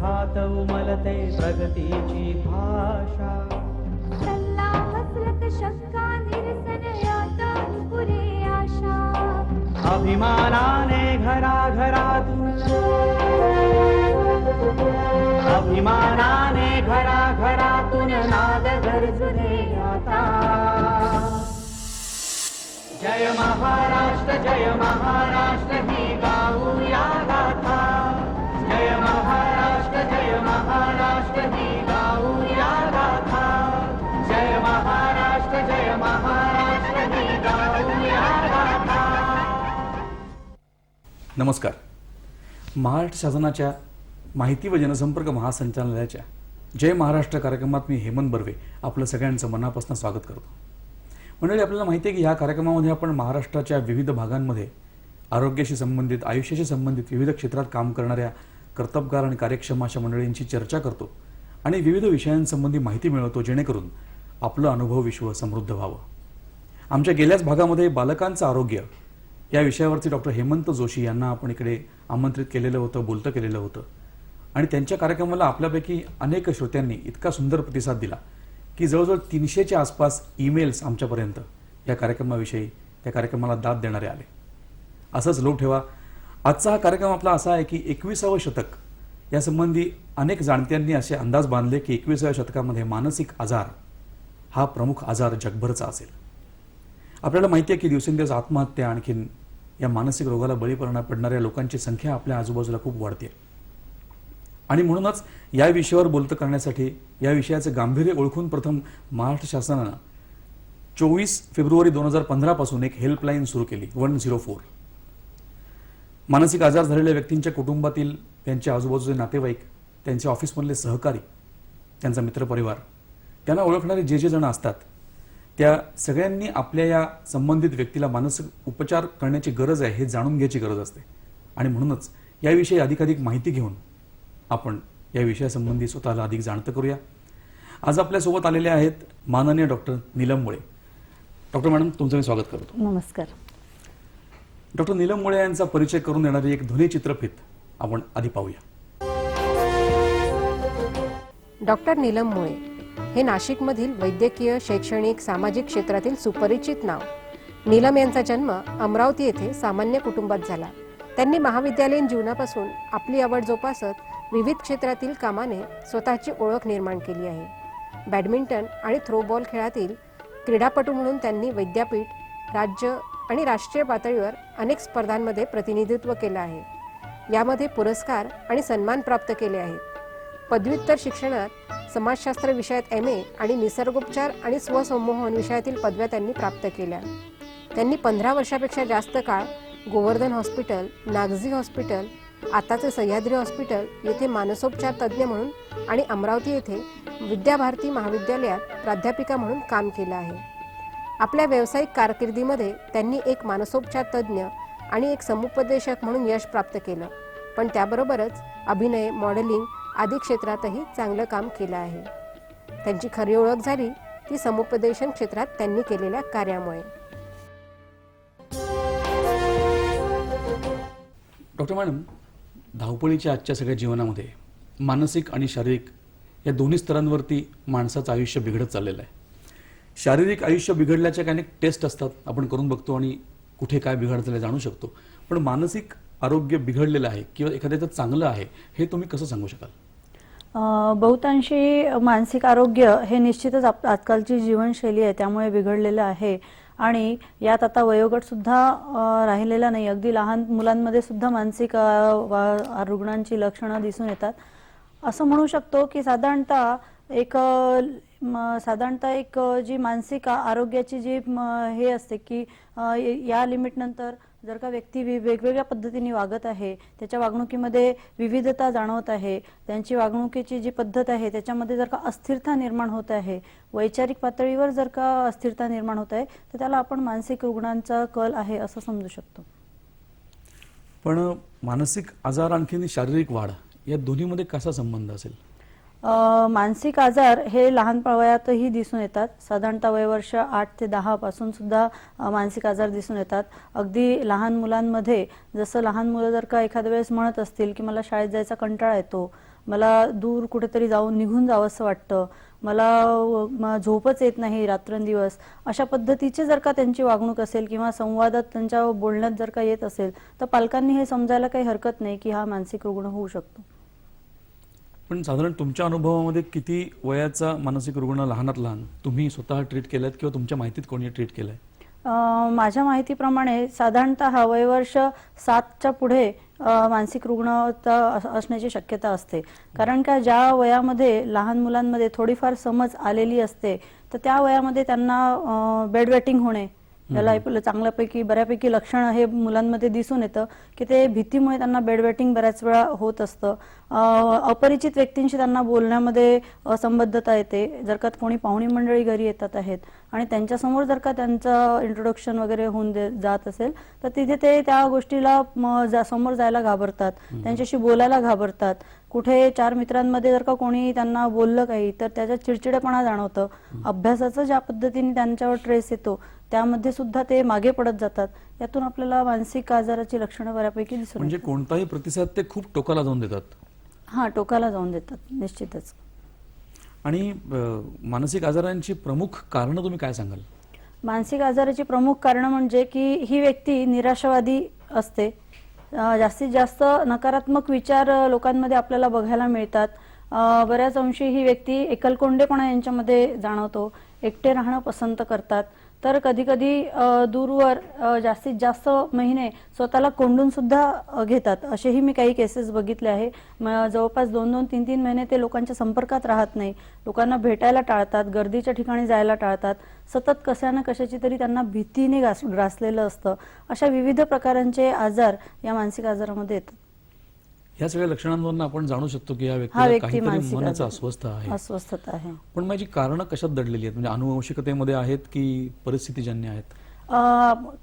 कंठात उमलते प्रगतीची भाषा. सल्ला मसलत शंका निरसन यात पुरे आशा. अभिमानाने घराघरातून, अभिमानाने घराघरातून नाद गरजुने आता. जय महाराष्ट्र जय महाराष्ट्र ही गाऊया गाथा. जय महाराष्ट्र जय महाराष्ट्र ही गाऊया गाथा. जय महाराष्ट्र जय महाराष्ट्र ही गाऊया गाथा. नमस्कार. महाराष्ट्र शासनाच्या माहिती व जनसंपर्क महासंचालनालयाच्या जय महाराष्ट्र कार्यक्रमात मी हेमंत बर्वे आपलं सगळ्यांचं मनापासून स्वागत करतो. मंडळी, आपल्याला माहिती आहे की ह्या कार्यक्रमामध्ये आपण महाराष्ट्राच्या विविध भागांमध्ये आरोग्याशी संबंधित, आयुष्याशी संबंधित विविध क्षेत्रात काम करणाऱ्या कर्तबगार आणि कार्यक्षम अशा मंडळींची चर्चा करतो आणि विविध विषयांसंबंधी माहिती मिळवतो, जेणेकरून आपलं अनुभव विश्व समृद्ध व्हावं. आमच्या गेल्याच भागामध्ये बालकांचं आरोग्य या विषयावरती डॉक्टर हेमंत जोशी यांना आपण इकडे आमंत्रित केलेलं होतं, बोलतं केलेलं होतं आणि त्यांच्या कार्यक्रमाला आपल्यापैकी अनेक श्रोत्यांनी इतका सुंदर प्रतिसाद दिला की जवळजवळ 300च्या आसपास ईमेल्स आमच्यापर्यंत या कार्यक्रमाविषयी, त्या कार्यक्रमाला दाद देणारे आले. असंच लोक ठेवा. आजचा हा कार्यक्रम आपला असा आहे की 21वे शतक यासंबंधी अनेक जाणत्यांनी असे अंदाज बांधले की 21व्या शतकामध्ये मानसिक आजार हा प्रमुख आजार जगभरचा असेल. आपल्याला माहिती आहे की दिवसेंदिवस आत्महत्या, आणखीन या मानसिक रोगाला बळी पडणाऱ्या लोकांची संख्या आपल्या आजूबाजूला खूप वाढते आणि म्हणूनच या विषयावर बोलतं करण्यासाठी, या विषयाचं गांभीर्य ओळखून प्रथम महाराष्ट्र शासनानं 24 फेब्रुवारी 2015 पासून एक हेल्पलाईन सुरू केली, 104. मानसिक आजार झालेल्या व्यक्तींच्या कुटुंबातील, त्यांच्या आजूबाजूचे नातेवाईक, त्यांचे ऑफिसमधले सहकारी, त्यांचा मित्रपरिवार, त्यांना ओळखणारे जे जे जण असतात त्या सगळ्यांनी आपल्या या संबंधित व्यक्तीला मानसिक उपचार करण्याची गरज आहे हे जाणून घ्यायची गरज असते आणि म्हणूनच याविषयी अधिकाधिक माहिती घेऊन आपण या विषयासंबंधी स्वतःला अधिक जाणतं करूया. आज आपल्यासोबत आलेले आहेत माननीय डॉक्टर नीलम मुळे. डॉक्टर मॅडम, तुमचं मी स्वागत करतो. नमस्कार. डॉक्टर नीलम मुळे यांचा परिचय करून देणारी एक ध्वनी चित्रफित आपण आधी पाहूया. डॉक्टर नीलम मुळे हे नाशिकमधील वैद्यकीय, शैक्षणिक, सामाजिक क्षेत्रातील सुपरिचित नाव. नीलम यांचा जन्म अमरावती येथे सामान्य कुटुंबात झाला. त्यांनी महाविद्यालयीन जीवनापासून आपली आवड जोपासत विविध क्षेत्रातील कामाने स्वतःची ओळख निर्माण केली आहे. बॅडमिंटन आणि थ्रोबॉल खेळातील क्रीडापटू म्हणून त्यांनी विद्यापीठ, राज्य आणि राष्ट्रीय पातळीवर अनेक स्पर्धांमध्ये प्रतिनिधित्व केलं आहे. यामध्ये पुरस्कार आणि सन्मान प्राप्त केले आहेत. पदव्युत्तर शिक्षणात समाजशास्त्र विषयात MA आणि निसर्गोपचार आणि स्वसंमोहन विषयातील पदव्या त्यांनी प्राप्त केल्या. त्यांनी 15 वर्षापेक्षा जास्त काळ गोवर्धन हॉस्पिटल, नागझी हॉस्पिटल, आताचे सह्याद्री हॉस्पिटल येथे मानसोपचार तज्ज्ञ म्हणून आणि अमरावती येथे विद्याभारती महाविद्यालयात प्राध्यापिका म्हणून काम केलं आहे. आपल्या व्यावसायिक कारकिर्दीमध्ये त्यांनी एक मानसोपचार तज्ज्ञ आणि एक समुपदेशक म्हणून यश प्राप्त केलं, पण त्याबरोबरच अभिनय, मॉडेलिंग आदी क्षेत्रातही चांगलं काम केलं आहे. त्यांची खरी ओळख झाली ती समुपदेशन क्षेत्रात त्यांनी केलेल्या कार्यामुळे. डॉक्टर मॅडम, धावपळीच्या आजच्या सगळ्या जीवनामध्ये मानसिक आणि शारीरिक या दोन्ही स्तरांवरती माणसाचं आयुष्य बिघडत चाललेलं आहे. शारीरिक आयुष्य बिघडल्याच्या काही टेस्ट असतात, आपण करून बघतो आणि कुठे काय बिघडतं जाणू शकतो, पण मानसिक आरोग्य बिघडलेलं आहे किंवा एखाद्याचं चांगलं आहे हे तुम्ही कसं सांगू शकाल? बहुतांशी मानसिक आरोग्य हे निश्चितच आजकालची जीवनशैली आहे त्यामुळे बिघडलेलं आहे आणि यात आता वयोगट सुद्धा राहिलेला नाही. अगदी लहान मुलांमध्ये सुद्धा मानसिक रुग्णांची लक्षणं दिसून येतात. असं म्हणू शकतो की साधारणतः एक जी मानसिक आरोग्याची जी हे असते की या लिमिट नंतर जर का व्यक्ती वेगवेगळ्या पद्धतीने वागत आहे, त्याच्या वागणुकीमध्ये विविधता जाणवत आहे, त्यांची वागणुकीची जी पद्धत आहे त्याच्यामध्ये जर का अस्थिरता निर्माण होत आहे, वैचारिक पातळीवर जर का अस्थिरता निर्माण होत आहे, तर त्याला आपण मानसिक रुग्णांचा कल आहे असं समजू शकतो. पण मानसिक आजार आणखी शारीरिक वाढ या दोन्हीमध्ये कसा संबंध असेल? मानसिक आजार हे लहान वयातही दिसून येतात. साधारणतः वयवर्ष 8 ते 10 पासून सुद्धा मानसिक आजार दिसून येतात. अगदी लहान मुलांमध्ये जसं लहान मुलं जर का एखाद्या वेळेस म्हणत असतील की मला शाळेत जायचा कंटाळा येतो, मला दूर कुठेतरी जाऊन निघून जावं असं वाटतं, मला झोपच येत नाही रात्रंदिवस, अशा पद्धतीची जर का त्यांची वागणूक असेल किंवा संवादात त्यांच्या बोलण्यात जर का येत असेल तर पालकांनी हे समजायला काही हरकत नाही की हा मानसिक रुग्ण होऊ शकतो. पण साधारण तुमच्या अनुभवामध्ये किती वयाचा मानसिक रुग्ण लहानात लहान तुम्ही स्वतः ट्रीट केलात किंवा तुमच्या माहितीत कोणी ट्रीट केलंय? माझ्या माहितीप्रमाणे साधारणतः वयवर्ष 7च्या पुढे मानसिक रुग्णता असण्याची शक्यता असते. कारण का ज्या वयामध्ये लहान मुलांमध्ये थोडीफार समज आलेली असते तर त्या वयामध्ये त्यांना बेड वेटिंग होणे, याला चांगल्यापैकी बऱ्यापैकी लक्षण हे मुलांमध्ये दिसून येतं की ते भीतीमुळे त्यांना बेड वेटिंग बऱ्याच वेळा होत असतं. अपरिचित व्यक्तींशी त्यांना बोलण्यामध्ये असंबद्धता येते. जर का कोणी पाहुणी मंडळी घरी येतात आहेत आणि त्यांच्यासमोर जर का त्यांचं इंट्रोडक्शन वगैरे होऊन जात असेल तर तिथे ते त्या गोष्टीला समोर जायला घाबरतात, त्यांच्याशी बोलायला घाबरतात. कुठे 4 मित्रांमध्ये जर का कोणी त्यांना बोललं काही तर त्याचा चिडचिडेपणा जाणवतं. अभ्यासाचं ज्या पद्धतीने त्यांच्यावर ट्रेस येतो त्यामध्ये सुद्धा ते मागे पडत जातात. यातून आपल्याला मानसिक आजाराची लक्षणं बऱ्यापैकी दिसून म्हणजे येतात. कोणताही प्रतिसाद ते खूप टोकाला जाऊन देतात. हा, टोकाला जाऊन देतात निश्चितच. आणि मानसिक आजारांची प्रमुख कारणं तुम्ही काय सांगाल? मानसिक आजाराची प्रमुख कारणं म्हणजे की ही व्यक्ती निराशावादी असते. जास्तीत जास्त नकारात्मक विचार लोकांमध्ये आपल्याला बघायला मिळतात. बऱ्याच अंशी ही व्यक्ती एकलकोंडेपणा यांच्यामध्ये जाणवतो. एकटे राहणं पसंत करतात. तर कधी कधी दूरवर जास्तीत जास्त महिने स्वतःला कोंडून सुद्धा घेतात. असेही मी काही केसेस बघितले आहे. जवळपास 2-2, 3-3 महिने ते लोकांच्या संपर्कात राहत नाही, लोकांना भेटायला टाळतात, गर्दीच्या ठिकाणी जायला टाळतात. सतत कशा ना कशाची तरी त्यांना भीतीने ग्रासलेलं असतं. अशा विविध प्रकारांचे आजार या मानसिक आजारामध्ये येतात. या सगळ्या लक्षणांवरून आपण जाणू शकतो की या हा व्यक्तीला व्यक्ती काहीतरी मानसिक मनाचं आजार- अस्वस्थ आहे. अस्वस्थता आहे. पण माझी कारणं कशात दडलेली आहेत? म्हणजे अनुवंशिकतेमध्ये आहेत की परिस्थितीजन्य आहेत?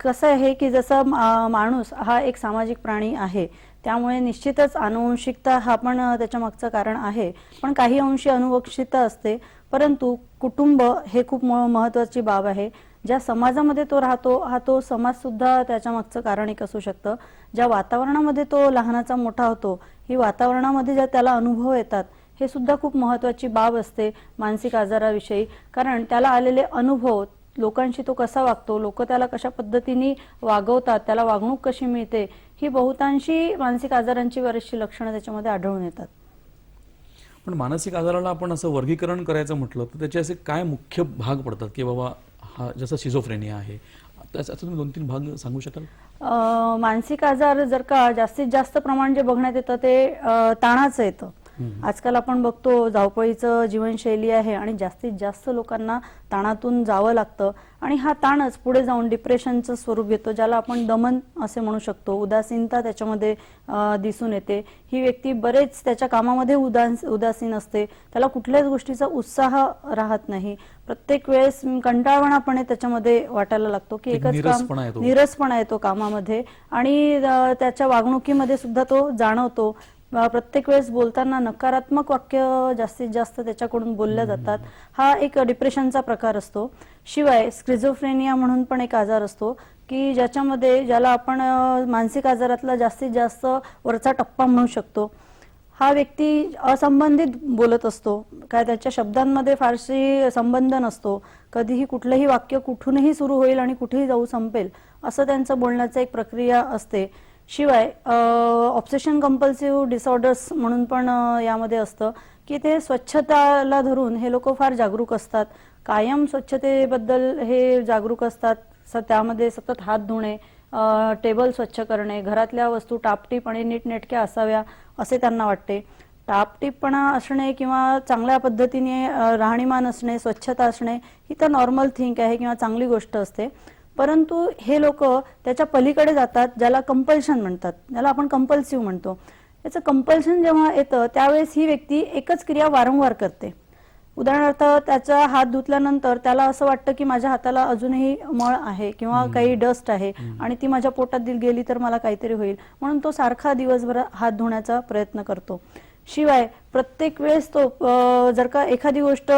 कसं आहे की जसं माणूस हा एक सामाजिक प्राणी आहे त्यामुळे निश्चितच अनुवंशिकता हा पण त्याच्या मागचं कारण आहे. पण काही अंशी अनुवंशिकता असते. परंतु कुटुंब हे खूप महत्त्वाची बाब आहे. ज्या समाजामध्ये तो राहतो हा तो समाज सुद्धा त्याच्या मागचं कारण एक असू शकतं. ज्या वातावरणामध्ये तो लहानाचा मोठा होतो ही वातावरणामध्ये ज्या त्याला अनुभव येतात हे सुद्धा खूप महत्त्वाची बाब असते मानसिक आजाराविषयी. कारण त्याला आलेले अनुभव, लोकांशी तो कसा वागतो, लोक त्याला कशा पद्धतीने वागवतात, त्याला वागणूक कशी मिळते, ही बहुतांशी मानसिक आजारांची बरीचशी लक्षणं त्याच्यामध्ये आढळून येतात. पण मानसिक आजाराला आपण असं वर्गीकरण करायचं म्हटलं तर त्याचे असे काय मुख्य भाग पडतात की बाबा हा जसं शिझोफ्रेनिया आहे, त्याचं तुम्ही 2-3 भाग सांगू शकाल? मानसिक आजार जर का जास्तीत जास्त प्रमाण जे बघण्यात येतं ते ताणाचं येतं. आजकाल आपण बघतो धावपळीचं जीवनशैली आहे आणि जास्तीत जास्त लोकांना ताणातून जावं लागतं आणि हा ताणच पुढे जाऊन डिप्रेशनचं स्वरूप घेतो, ज्याला आपण दमन असे म्हणू शकतो. उदासीनता त्याच्यामध्ये दिसून येते. ही व्यक्ती बरेच त्याच्या कामामध्ये उदासीन असते, त्याला कुठल्याच गोष्टीचा उत्साह राहत नाही. प्रत्येक वेळेस कंटाळवाणापणे त्याच्यामध्ये वाटायला लागतो की एकच काम, निरसपणा येतो कामामध्ये आणि त्याच्या वागणुकीमध्ये सुद्धा तो जाणवतो. प्रत्येक वेळेस बोलताना नकारात्मक वाक्य जास्तीत जास्त त्याच्याकडून बोलल्या जातात. हा एक डिप्रेशनचा प्रकार असतो. शिवाय स्किझोफ्रेनिया म्हणून पण एक आजार असतो की ज्याला आपण मानसिक आजारातला जास्तीत जास्त वरचा टप्पा म्हणू शकतो. हा व्यक्ती असंबंधित बोलत असतो, काय त्याच्या शब्दांमध्ये फारशी संबंध नसतो. कधीही कुठलंही वाक्य कुठूनही सुरू होईल आणि कुठेही जाऊ संपेल असं त्यांचं बोलण्याचं एक प्रक्रिया असते. शिवाय ऑब्सेशन कंपल्सिव्ह डिसऑर्डर्स म्हणून पण यामध्ये असतं की ते स्वच्छताला धरून हे लोक फार जागरूक असतात. कायम स्वच्छतेबद्दल हे जागरूक असतात. त्यामध्ये सतत हात धुणे, टेबल स्वच्छ करणे, घरातल्या वस्तू टापटीप आणि नीटनेटक्या असाव्या असे त्यांना वाटते. टापटीपणा असणे किंवा चांगल्या पद्धतीने राहणीमान असणे, स्वच्छता असणे ही तर नॉर्मल थिंग आहे किंवा चांगली गोष्ट असते. परंतु हे लोक त्याच्या पलीकडे जातात, ज्याला कंपल्शन म्हणतात, ज्याला आपण कंपल्सिव्ह म्हणतो. याचं कंपल्शन जेव्हा येतं त्यावेळेस ही व्यक्ती एकच क्रिया वारंवार करते. उदाहरणार्थ त्याचा हात धुतल्यानंतर त्याला असं वाटतं की माझ्या हाताला अजूनही मळ आहे किंवा काही डस्ट आहे आणि ती माझ्या पोटात गेली तर मला काहीतरी होईल, म्हणून तो सारखा दिवसभर हात धुण्याचा प्रयत्न करतो. शिवाय प्रत्येक वेळेस तो जर का एखादी गोष्ट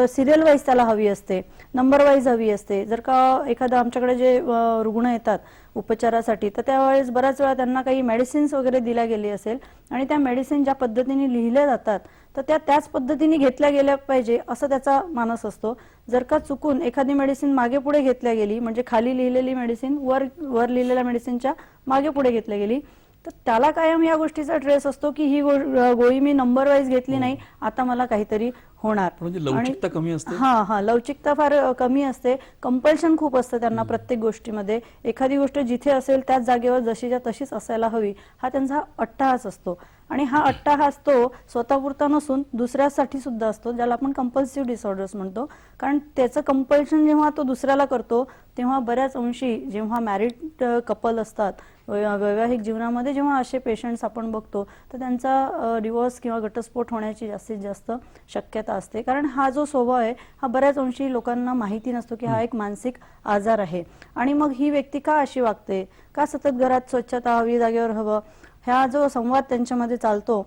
सिरियल वाईज त्याला हवी असते, नंबर वाईज हवी असते, जर का एखादा आमच्याकडे जे रुग्ण येतात उपचारासाठी तर त्यावेळेस बऱ्याच वेळा त्यांना काही मेडिसिन्स वगैरे दिल्या गेली असेल आणि त्या मेडिसिन ज्या पद्धतीने लिहिल्या जातात तर त्या त्याच पद्धतीने घेतल्या गेल्या पाहिजे असं त्याचा मानस असतो. जर का चुकून एखादी मेडिसिन मागे पुढे घेतल्या गेली म्हणजे खाली लिहिलेली मेडिसिन वर लिहिलेल्या मेडिसिनच्या मागे पुढे घेतल्या गेली तर त्याला कायम या गोष्टीचा ट्रेस असतो की ही गोळी मी नंबर वाईज घेतली नाही, आता मला काहीतरी होणार. म्हणजे लवचिकता कमी असते. हा लवचिकता फार कमी असते. कंपल्शन खूप असतं त्यांना प्रत्येक गोष्टीमध्ये. एखादी गोष्ट जिथे असेल त्याच जागेवर जशीच्या तशीच असायला हवी हा त्यांचा अट्टहास असतो. आणि हा अट्टहास तो स्वतःपुरता नसून दुसऱ्यासाठी सुद्धा असतो, ज्याला आपण कंपल्सिव्ह डिसऑर्डर्स म्हणतो. कारण त्याचं कंपल्शन जेव्हा तो दुसऱ्याला करतो तेव्हा बऱ्याच अंशी जेव्हा मॅरिड कपल असतात वैवाहिक जीवनामध्ये जेव्हा असे पेशंट्स आपण बघतो तर त्यांचा डिवोर्स किंवा घटस्फोट होण्याची जास्तीत जास्त शक्यता असते. कारण हा जो स्वभाव आहे हा बऱ्याच अंशी लोकांना माहिती नसतो की हा एक मानसिक आजार आहे. आणि मग ही व्यक्ती का अशी वागते, का सतत घरात स्वच्छता हवी, जागेवर हवं, हा जो संवाद त्यांच्यामध्ये चालतो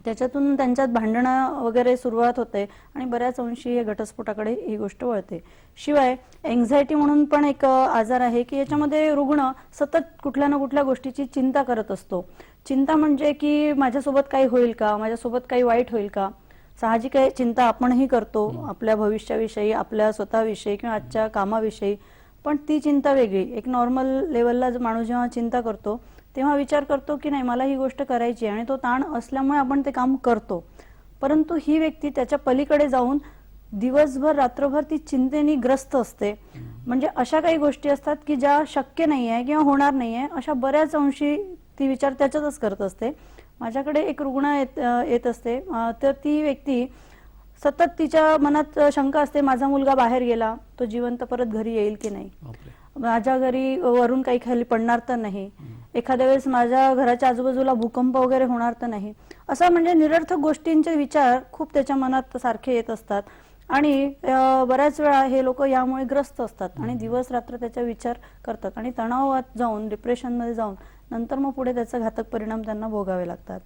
त्याच्यातून त्यांच्यात भांडणं वगैरे सुरुवात होते आणि बऱ्याच अंशी हे घटस्फोटाकडे ही गोष्ट वळते. शिवाय एन्झायटी म्हणून पण एक आजार आहे की याच्यामध्ये रुग्ण सतत कुठल्या ना कुठल्या गोष्टीची चिंता करत असतो. चिंता म्हणजे की माझ्यासोबत काही होईल का, माझ्यासोबत काही वाईट होईल का. साहजिक आहे, चिंता आपणही करतो आपल्या भविष्याविषयी, आपल्या स्वतःविषयी किंवा आजच्या कामाविषयी, पण ती चिंता वेगळी. एक नॉर्मल लेवलला माणूस जेव्हा चिंता करतो तेव्हा विचार करतो की नाही मला ही गोष्ट करायची आणि तो ताण असल्यामुळे आपण ते काम करतो. परंतु ही व्यक्ती त्याच्या पलीकडे जाऊन दिवसभर रात्रभर ती चिंतेने ग्रस्त असते. म्हणजे अशा काही गोष्टी असतात की ज्या शक्य नाहीये किंवा होणार नाहीये अशा बऱ्याच अंशी ती विचार त्याच्यातच करत असते. माझ्याकडे एक रुग्ण येत असते तर ती व्यक्ती सतत तिच्या मनात शंका असते माझा मुलगा बाहेर गेला तो जिवंत परत घरी येईल की नाही, माझ्या घरी वरून काही खाली पडणार तर नाही, एखाद्या वेळेस माझ्या घराच्या आजूबाजूला भूकंप वगैरे होणार तर नाही. असं म्हणजे निरर्थक गोष्टींचे विचार खूप त्याच्या मनात सारखे येत असतात आणि बऱ्याच वेळा हे लोक यामुळे ग्रस्त असतात आणि दिवस रात्र त्याचा विचार करतात आणि तणावात जाऊन डिप्रेशनमध्ये जाऊन नंतर मग पुढे त्याचा घातक परिणाम त्यांना भोगावे लागतात.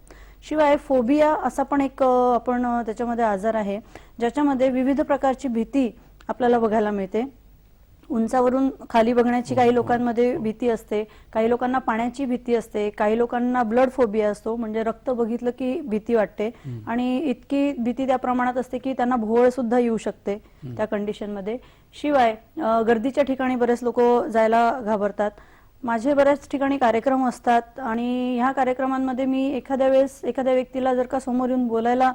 शिवाय फोबिया असा पण एक आपण त्याच्यामध्ये आजार आहे ज्याच्यामध्ये विविध प्रकारची भीती आपल्याला बघायला मिळते. उंचावरून खाली बघण्याची काही लोकांमध्ये भीती असते, काही लोकांना पाण्याची भीती असते, काही लोकांना ब्लड फोबिया असतो म्हणजे रक्त बघितलं की भीती वाटते आणि इतकी भीती त्या प्रमाणात असते की त्यांना भोवळ सुद्धा येऊ शकते त्या कंडिशनमध्ये. शिवाय गर्दीच्या ठिकाणी बरेच लोक जायला घाबरतात. माझे बऱ्याच ठिकाणी कार्यक्रम असतात आणि ह्या कार्यक्रमांमध्ये मी एखाद्या वेळेस एखाद्या व्यक्तीला जर का समोर येऊन बोलायला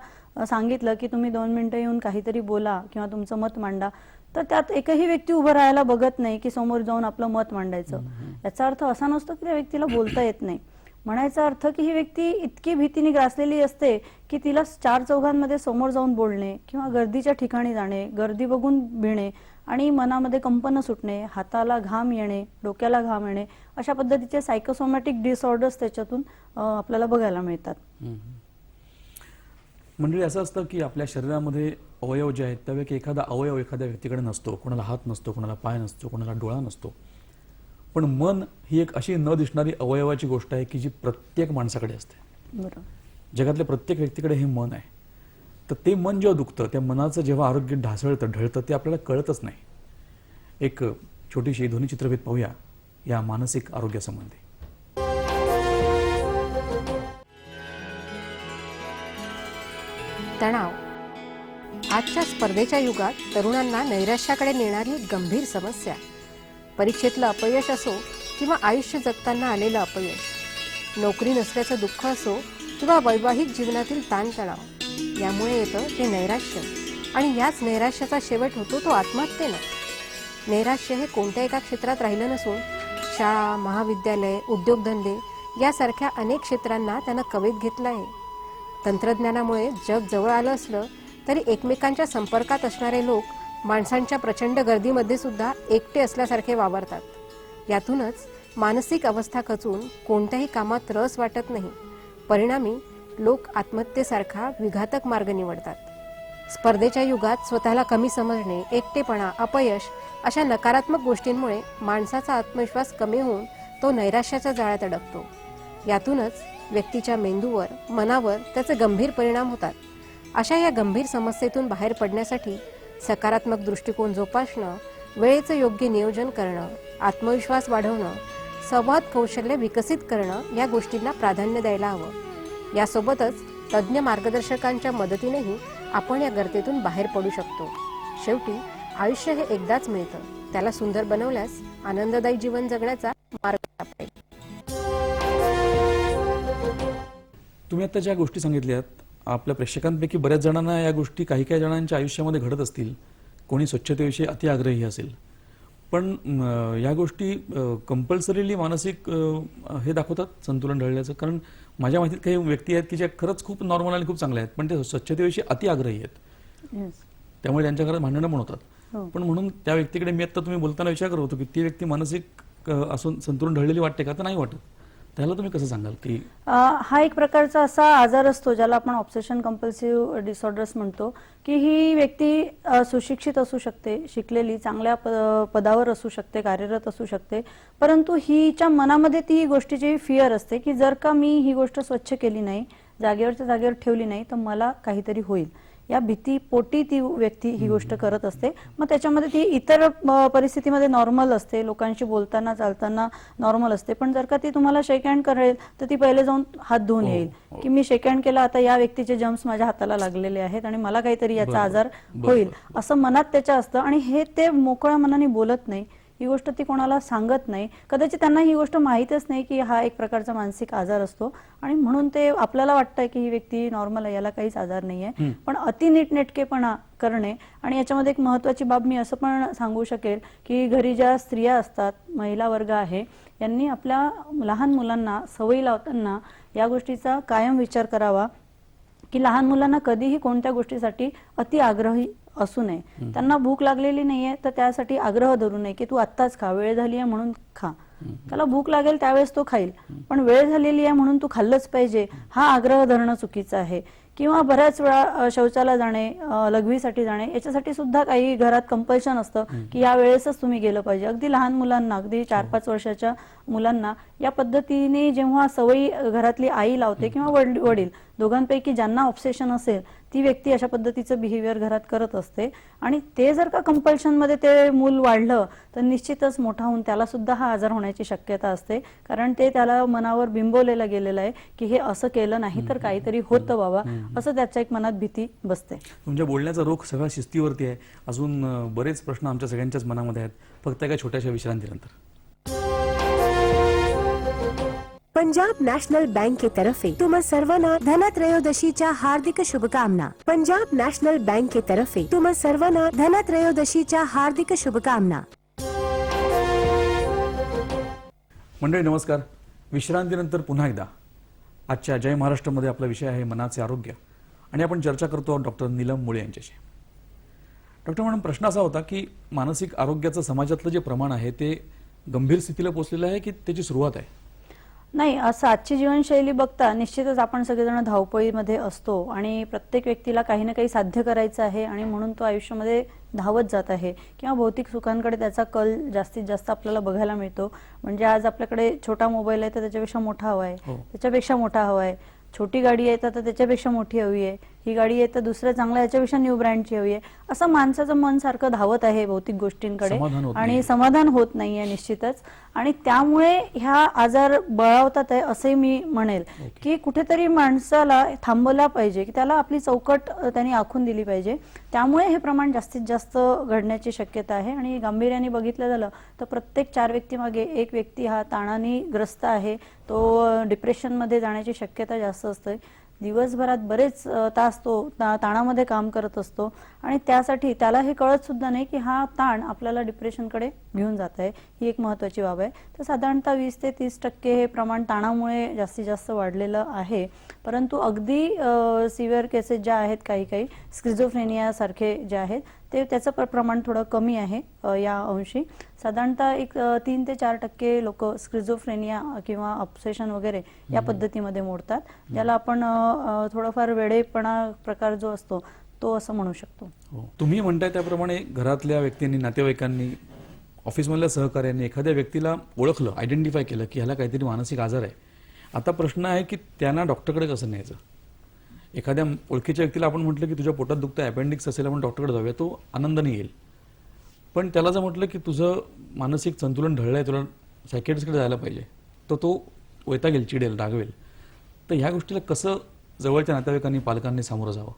सांगितलं की तुम्ही 2 मिनिटं येऊन काहीतरी बोला किंवा तुमचं मत मांडा तर त्यात एकही व्यक्ती उभं राहायला बघत नाही की समोर जाऊन आपलं मत मांडायचं. याचा अर्थ असा नसतो की त्या व्यक्तीला बोलता येत नाही. म्हणायचा अर्थ की ही व्यक्ती इतकी भीतीने ग्रासलेली असते की तिला 4 चौघांमध्ये समोर जाऊन बोलणे किंवा गर्दीच्या ठिकाणी जाणे, गर्दी बघून भिणे आणि मनामध्ये कंपन सुटणे, हाताला घाम येणे, डोक्याला घाम येणे अशा पद्धतीचे सायकोसोमॅटिक डिसऑर्डर्स त्याच्यातून आपल्याला बघायला मिळतात. मंडळी असं असतं की आपल्या शरीरामध्ये अवयव जे आहेत त्यापैकी एखादा अवयव एखाद्या व्यक्तीकडे नसतो, कोणाला हात नसतो, कोणाला पाय नसतो, कोणाला डोळा नसतो. पण मन ही एक अशी न दिसणारी अवयवाची गोष्ट आहे की जी प्रत्येक माणसाकडे असते. बरोबर. जगातल्या प्रत्येक व्यक्तीकडे हे मन आहे. तर ते मन जेव्हा दुखतं त्या मनाचं जेव्हा आरोग्य ढासळतं ढळतं ते आपल्याला कळतच नाही. एक छोटीशी ध्वनिचित्रफीत पाहूया या मानसिक आरोग्यासंबंधी. तणाव आजच्या स्पर्धेच्या युगात तरुणांना नैराश्याकडे नेणारी एक गंभीर समस्या. परीक्षेतलं अपयश असो किंवा आयुष्य जगताना आलेलं अपयश, नोकरी नसल्याचं दुःख असो किंवा वैवाहिक जीवनातील ताणतणाव, यामुळे येतं ते नैराश्य आणि याच नैराश्याचा शेवट होतो तो आत्महत्येनं. नैराश्य हे कोणत्या एका क्षेत्रात राहिलं नसून शाळा, महाविद्यालय, उद्योगधंदे यासारख्या अनेक क्षेत्रांना त्यानं कवेत घेतलं आहे. तंत्रज्ञानामुळे जग जवळ आलं असलं तरी एकमेकांच्या संपर्कात असणारे लोक माणसांच्या प्रचंड गर्दीमध्ये सुद्धा एकटे असल्यासारखे वावरतात. यातूनच मानसिक अवस्था खचून कोणत्याही कामात रस वाटत नाही. परिणामी लोक आत्महत्येसारखा विघातक मार्ग निवडतात. स्पर्धेच्या युगात स्वतःला कमी समजणे, एकटेपणा, अपयश अशा नकारात्मक गोष्टींमुळे माणसाचा आत्मविश्वास कमी होऊन तो नैराश्याच्या जाळ्यात अडकतो. यातूनच व्यक्तीच्या मेंदूवर, मनावर त्याचे गंभीर परिणाम होतात. अशा या गंभीर समस्येतून बाहेर पडण्यासाठी सकारात्मक दृष्टिकोन जोपासणं, वेळेचं योग्य नियोजन करणं, आत्मविश्वास वाढवणं, संवाद कौशल्य विकसित करणं या गोष्टींना प्राधान्य द्यायला हवं. यासोबतच तज्ज्ञ मार्गदर्शकांच्या मदतीनेही आपण या गर्तेतून बाहेर पडू शकतो. शेवटी आयुष्य हे एकदाच मिळतं, त्याला सुंदर बनवल्यास आनंददायी जीवन जगण्याचा मार्ग सापडेल. तुम्ही आता ज्या गोष्टी सांगितल्यात, आपल्या प्रेक्षकांपैकी बऱ्याच जणांना या गोष्टी काही काही जणांच्या आयुष्यामध्ये घडत असतील. कोणी स्वच्छतेविषयी अति आग्रही असेल, पण या गोष्टी कंपल्सरीली मानसिक हे दाखवतात संतुलन ढळल्याचं. कारण माझ्या माहितीत काही व्यक्ती आहेत की ज्या खरंच खूप नॉर्मल आणि खूप चांगल्या आहेत, पण ते स्वच्छतेविषयी अति आग्रही आहेत. त्यामुळे त्यांच्या घरात भांडणं पण होतात. पण म्हणून त्या व्यक्तीकडे मी आता तुम्ही बोलताना विचार करत होतो की ती व्यक्ती मानसिक असून संतुलन ढळलेली वाटते का, तर नाही वाटत. त्याला तुम्ही कसं सांगाल की हा एक प्रकारचा असा आजार असतो ज्याला आपण ऑब्सेशन कंपल्सिव्ह डिसऑर्डर्स म्हणतो, की ही व्यक्ती सुशिक्षित असू शकते, शिकलेली, चांगल्या पदावर असू शकते, कार्यरत असू शकते, परंतु हिच्या मनामध्ये ती गोष्टीची फिअर असते की जर का मी ही गोष्ट स्वच्छ केली नाही, जागेवरच्या जागेवर ठेवली नाही, तर मला काहीतरी होईल. या भीती पोटी ती व्यक्ती ही गोष्ट करत असते. मग त्याच्यामध्ये ती इतर परिस्थितीमध्ये नॉर्मल असते, लोकांशी बोलताना चालताना नॉर्मल असते, पण जर का ती तुम्हाला शेक हँड करेल तर ती पहिले जाऊन हात धुवून येईल की मी शेक हँड केला, आता या व्यक्तीचे जम्स माझ्या हाताला लागलेले आहेत आणि मला काहीतरी याचा आजार होईल असं मनात त्याच्या असतं. आणि हे ते मोकळ्या मनाने बोलत नाही, ही गोष्ट ती कोणाला सांगत नाही. कदाचित त्यांना ही गोष्ट माहीतच नाही की हा एक प्रकारचा मानसिक आजार असतो आणि म्हणून ते आपल्याला वाटतंय की ही व्यक्ती नॉर्मल आहे, याला काहीच आजार नाहीये. पण अति नीटनेटकेपणा करणे, आणि याच्यामध्ये एक महत्वाची बाब मी असं पण सांगू शकेल की घरी ज्या स्त्रिया असतात, महिला वर्ग आहे, यांनी आपल्या लहान मुलांना सवयी लावताना या गोष्टीचा कायम विचार करावा की लहान मुलांना कधीही कोणत्या गोष्टीसाठी अति आग्रही असू नये. त्यांना भूक लागलेली नाहीये तर त्यासाठी आग्रह धरू नये की तू आत्ताच खा, वेळ झाली आहे म्हणून खा. त्याला भूक लागेल त्यावेळेस तो खाईल, पण वेळ झालेली आहे म्हणून तू खाल्लंच पाहिजे हा आग्रह धरणं चुकीचं आहे. किंवा बऱ्याच वेळा शौचाला जाणे, लघवीसाठी जाणे, याच्यासाठी सुद्धा काही घरात कंपल्शन असतं की या वेळेसच तुम्ही गेलं पाहिजे. अगदी लहान मुलांना, अगदी 4-5 वर्षाच्या मुलांना या पद्धतीने जेव्हा सवयी घरातली आई लावते किंवा वडील दोघांपैकी ज्यांना ऑब्सेशन असेल ती व्यक्ती अशा पद्धतीचं बिहेवियर घरात करत असते. आणि ते जर का कंपल्शन मध्ये ते मूल वाढलं तर निश्चितच मोठा होऊन त्याला सुद्धा हा आजार होण्याची शक्यता असते. कारण ते त्याला मनावर बिंबवलेलं गेलेलं आहे की हे असं केलं नाही तर काहीतरी होतं बाबा, असं त्याच्या एक मनात भीती बसते. तुमच्या बोलण्याचा रोख सगळा शिस्तीवरती आहे. अजून बरेच प्रश्न आमच्या सगळ्यांच्याच मनामध्ये आहेत, फक्त एका छोट्याशा विश्रांतीनंतर. पंजाब नेशनल बैंक की तरफ से तुम सर्वना धनत्रयोदशीच्या हार्दिक शुभकामना. पंजाब नेशनल बैंक की तरफ से तुम सर्वना धनत्रयोदशीच्या हार्दिक शुभकामना. मंडळी नमस्कार. विश्रांतीनंतर पुन्हा एकदा आजच्या जय महाराष्ट्रमध्ये आपला विषय आहे मनाचे आरोग्य, आणि आपण चर्चा करतो डॉक्टर नीलम मुळे यांच्याशी. डॉक्टर मॅडम, प्रश्न असा होता की मानसिक आरोग्याचं समाजातलं जे प्रमाण आहे ते गंभीर स्थितीला पोहोचलेलं आहे की त्याची सुरुवात आहे? नाही, असं आजची जीवनशैली बघता निश्चितच आपण सगळेजण धावपळीमध्ये असतो आणि प्रत्येक व्यक्तीला काही ना काही साध्य करायचं आहे आणि म्हणून तो आयुष्यामध्ये धावत जात आहे किंवा भौतिक सुखांकडे त्याचा कल जास्तीत जास्त आपल्याला बघायला मिळतो. म्हणजे आज आपल्याकडे छोटा मोबाईल आहे तर त्याच्यापेक्षा मोठा हवा आहे, त्याच्यापेक्षा मोठा हवा आहे. छोटी गाडी आहे तर त्याच्यापेक्षा मोठी हवी आहे, ही गाडी आहे तर दुसऱ्या चांगल्या याच्यापेक्षा न्यू ब्रँडची हवी आहे. असं माणसाचं मन सारखं धावत आहे भौतिक गोष्टींकडे आणि समाधान होत नाहीये निश्चितच. आणि त्यामुळे ह्या आजार बळावतात आहे असंही मी म्हणेल की कुठेतरी माणसाला थांबवला पाहिजे, की त्याला आपली चौकट त्यांनी आखून दिली पाहिजे. त्यामुळे हे प्रमाण जास्तीत जास्त घडण्याची शक्यता आहे. आणि गांभीर्याने बघितलं झालं तर प्रत्येक 4 व्यक्तीमागे एक व्यक्ती हा ताणाने ग्रस्त आहे, तो डिप्रेशनमध्ये जाण्याची शक्यता जास्त असते. दिवसभरात बरेच तास तो ताणामध्ये काम करत असतो आणि त्यासाठी त्याला हे कळत सुद्धा नाही की हा ताण आपल्याला डिप्रेशनकडे घेऊन जात आहे. ही एक महत्त्वाची बाब आहे. तर साधारणतः 20 ते 30% हे प्रमाण ताणामुळे जास्तीत जास्त वाढलेलं आहे. परंतु अगदी सिव्हिअर केसेस ज्या आहेत, काही स्किझोफ्रेनिया सारखे जे आहेत ते त्याचं प्रमाण थोडं कमी आहे या अंशी. साधारणतः एक 3 ते 4% लोक स्किझोफ्रेनिया किंवा ऑब्सेशन वगैरे या पद्धतीमध्ये मोडतात, ज्याला आपण थोडाफार वेडेपणा प्रकार जो असतो तो असं म्हणू शकतो. तुम्ही म्हणताय त्याप्रमाणे घरातल्या व्यक्तींनी, नातेवाईकांनी, ऑफिसमधल्या सहकार्यांनी एखाद्या व्यक्तीला ओळखलं, आयडेंटिफाय केलं की ह्याला काहीतरी मानसिक आजार आहे आता प्रश्न आहे की त्यांना डॉक्टरकडे कसं न्यायचं. एखाद्या ओळखीच्या व्यक्तीला आपण म्हटलं की तुझ्या पोटात दुखतं, अपेंडिक्स असेल, आपण डॉक्टरकडे जाऊया, तो आनंदाने येईल. पण त्याला जर म्हटलं की तुझं मानसिक संतुलन ढळलं आहे, तुला सायकियाट्रिस्टकडे जायला पाहिजे, तर तो वैतागेल, चिडेल, रागवेल. तर ह्या गोष्टीला कसं जवळच्या नातेवाईकांनी, पालकांनी सामोरं जावं?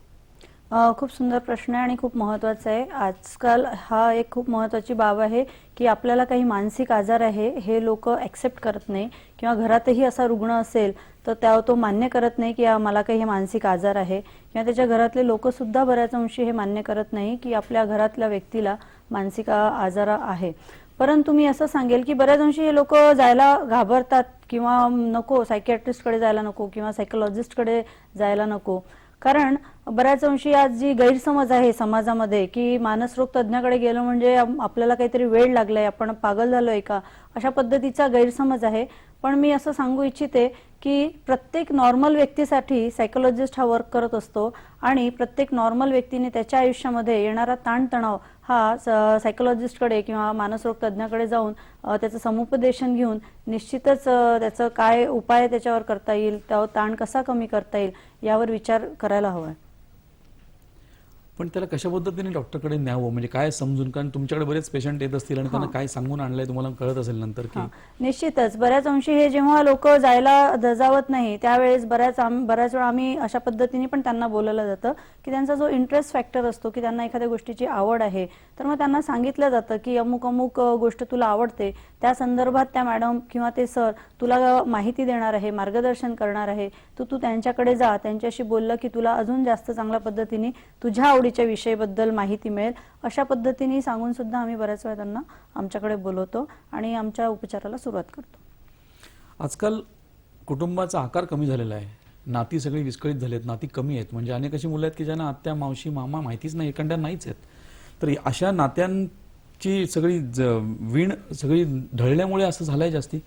खूप सुंदर प्रश्न आहे आणि खूप महत्त्वाचा आहे. आजकाल हा एक खूप महत्त्वाची बाब आहे की आपल्याला काही मानसिक आजार आहे हे लोक ॲक्सेप्ट करत नाही, किंवा घरातही असा रुग्ण असेल तर तो मान्य करत नाही की मला काही हे मानसिक आजार आहे, किंवा त्याच्या घरातले लोकसुद्धा बऱ्याच अंशी हे मान्य करत नाही की आपल्या घरातल्या व्यक्तीला मानसिक आजार आहे. परंतु मी असं सांगेल की बऱ्याच अंशी हे लोक जायला घाबरतात, किंवा नको, सायकियाट्रिस्टकडे जायला नको, किंवा सायकोलॉजिस्टकडे जायला नको. कारण बऱ्याच अंशी आज जी गैरसमज आहे समाजामध्ये की मानसरोग तज्ज्ञाकडे गेलो म्हणजे आपल्याला काहीतरी वेळ लागलाय, आपण पागल झालोय का, अशा पद्धतीचा गैरसमज आहे. पण मी असं सांगू इच्छिते की प्रत्येक नॉर्मल व्यक्तीसाठी सायकोलॉजिस्ट हा वर्क करत असतो, आणि प्रत्येक नॉर्मल व्यक्तीने त्याच्या आयुष्यामध्ये येणारा ताणतणाव हा सायकोलॉजिस्टकडे किंवा मानसरोग तज्ज्ञाकडे जाऊन त्याचं समुपदेशन घेऊन निश्चितच त्याचं काय उपाय त्याच्यावर करता येईल, तो ताण कसा कमी करता येईल यावर विचार करायला हवा. पण त्याला कशा पद्धतीने डॉक्टरकडे न्यावं, म्हणजे काय समजून, कारण तुमच्याकडे बरेच पेशंट येत असतील आणि त्यांना काय सांगून आणलंय तुम्हाला कळत असेल नंतर की. निश्चितच बऱ्याच अंशी हे जेव्हा लोक जायला दजावत नाही त्यावेळेस बऱ्याच वेळा आम्ही अशा पद्धतीने पण त्यांना बोलवलं जातं की त्यांचा जो इंटरेस्ट फॅक्टर असतो की त्यांना एखाद्या गोष्टीची आवड आहे, तर मग त्यांना सांगितलं जातं की अमुक अमुक गोष्ट तुला आवडते, त्या संदर्भात त्या मॅडम किंवा ते सर तुला माहिती देणार आहे, मार्गदर्शन करणार आहे, तू त्यांच्याकडे जा, त्यांच्याशी बोललं की तुला अजून जास्त चांगल्या पद्धतीने तुझ्या आवडीच्या विषयाबद्दल माहिती मिळेल. अशा पद्धतीने सांगून सुद्धा आम्ही बऱ्याच वेळा त्यांना आमच्याकडे बोलवतो आणि आमच्या उपचाराला सुरुवात करतो. आजकाल कुटुंबाचा आकार कमी झालेला आहे, नाती सगळी विस्कळीत झालीत, नाती कमी आहेत. म्हणजे अनेक अशी मुलं आहेत की ज्यांना आत्या, मावशी, मामा माहितीच नाही, एकंड्या नाहीच आहेत. तर अशा नात्यांची सगळी वीण सगळी ढळल्यामुळे असं झालंय जास्ती.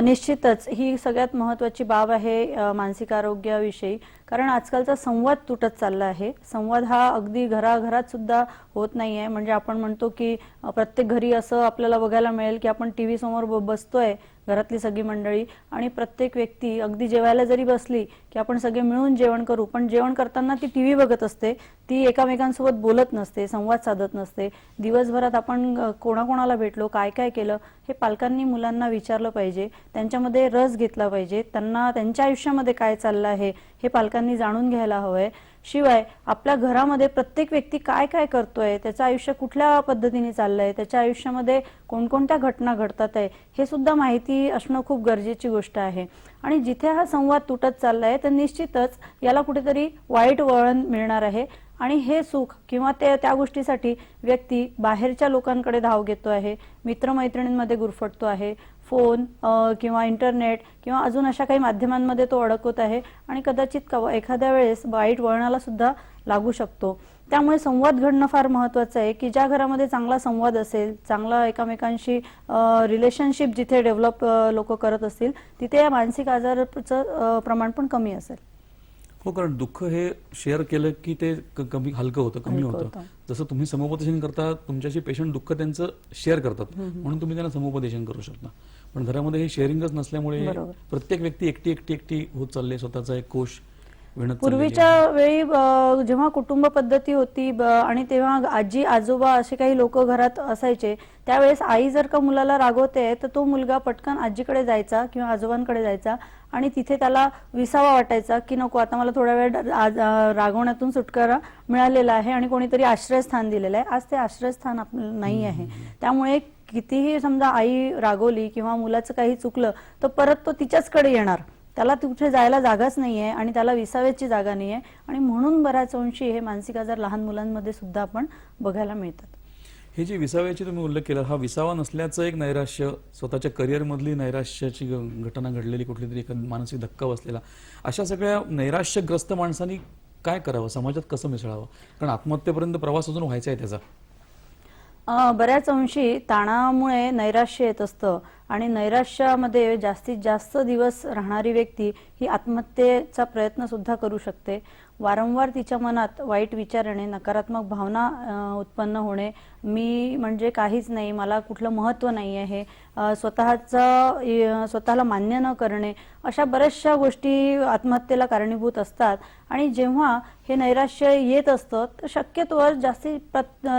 निश्चितच ही सगळ्यात महत्त्वाची बाब आहे मानसिक आरोग्याविषयी, कारण आजकालचा संवाद तुटत चालला आहे. संवाद हा अगदी घराघरात सुद्धा होत नाही आहे. म्हणजे आपण म्हणतो की प्रत्येक घरी असं आपल्याला बघायला मिळेल की आपण टीव्ही समोर बसतोय घरातली सगळी मंडळी, आणि प्रत्येक व्यक्ती अगदी जेवायला जरी बसली की आपण सगळे मिळून जेवण करू, पण जेवण करताना ती टीव्ही बघत असते, ती एकामेकांसोबत बोलत नसते, संवाद साधत नसते. दिवसभरात आपण कोणाकोणाला भेटलो, काय काय केलं, हे पालकांनी मुलांना विचारलं पाहिजे, त्यांच्यामध्ये रस घेतला पाहिजे, त्यांना त्यांच्या आयुष्यामध्ये काय चाललं आहे हे पालकांनी जाणून घ्यायला हवंय. शिवाय आपल्या घरामध्ये प्रत्येक व्यक्ती काय काय करतोय, त्याचं आयुष्य कुठल्या पद्धतीने चाललंय, त्याच्या आयुष्यामध्ये कोणकोणत्या घटना घडतात आहे हे सुद्धा माहिती असणं खूप गरजेची गोष्ट आहे. आणि जिथे हा संवाद तुटत चाललाय तर निश्चितच याला कुठेतरी वाईट वळण मिळणार आहे, आणि हे सुख किंवा त्या गोष्टीसाठी व्यक्ती बाहेरच्या लोकांकडे धाव घेतो आहे, मित्रमैत्रिणींमध्ये गुरफटतो आहे, फोन किंवा इंटरनेट किंवा अजून अशा काही माध्यमांमध्ये तो अडकत आहे, आणि कदाचित एखाद्या वेळेस वाईट वळणाला सुद्धा लागू शकतो. त्यामुळे संवाद घडणं फार महत्त्वाचं आहे की ज्या घरामध्ये चांगला संवाद असेल, चांगला एकमेकांशी रिलेशनशिप जिथे डेव्हलप लोक करत असतील, तिथे या मानसिक आजाराचं प्रमाण पण कमी असेल. हो, कारण दुःख हे शेअर केलं की ते कमी हलकं होतं, कमी होतं. जसं तुम्ही समुपदेशन करता, तुमच्याशी पेशंट दुःख त्यांचं शेअर करतात म्हणून तुम्ही त्यांना समुपदेशन करू शकता. पण घरामध्ये हे शेअरिंगच नसल्यामुळे प्रत्येक व्यक्ती एकटी एकटी एकटी होत चालली, स्वतःचा एक कोश विणत. पूर्वीच्या वेळी जेव्हा कुटुंब पद्धती होती आणि तेव्हा आजी आजोबा असे काही लोक घरात असायचे, त्यावेळेस आई जर का मुलाला रागवते तर तो मुलगा पटकन आजीकडे जायचा किंवा आजोबांकडे जायचा, आणि तिथे त्याला विसावा वाटायचा की नको, आता मला थोडा वेळ रागवण्यातून सुटकारा मिळालेला आहे आणि कोणीतरी आश्रयस्थान दिलेलं आहे. आज ते आश्रयस्थान नाही आहे. त्यामुळे कितीही समजा आई रागवली किंवा मुलाचं काही चुकलं तर परत तो तिच्याचकडे येणार, त्याला तिथे जायला जागाच नाहीये आणि त्याला विसाव्याची जागा नाहीये, आणि म्हणून बऱ्याच अंशी हे मानसिक आजार लहान मुलांमध्ये सुद्धा आपण बघायला मिळतात. हे जे विसाव्याची तुम्ही उल्लेख केला, हा विसावा नसल्याचं एक नैराश्य, स्वतःच्या करिअरमधली नैराश्याची घटना घडलेली, कुठली तरी एखादा मानसिक धक्का बसलेला, अशा सगळ्या नैराश्यग्रस्त माणसांनी काय करावं, समाजात कसं मिसळावं? कारण आत्महत्येपर्यंत प्रवास अजून व्हायचा आहे त्याचा. बऱ्याच अंशी ताणामुळे नैराश्य येत असतं, आणि नैराश्यामध्ये जास्तीत जास्त दिवस राहणारी व्यक्ती ही आत्महत्येचा प्रयत्न सुद्धा करू शकते. वारंवार तिच्या मनात वाईट विचार येणे, नकारात्मक भावना उत्पन्न होणे, मी म्हणजे काहीच नाही, मला कुठलं महत्त्व नाही आहे, स्वतःला मान्य न करणे, अशा बऱ्याचशा गोष्टी आत्महत्येला कारणीभूत असतात. आणि जेव्हा हे नैराश्य येत असतं तर शक्यतोवर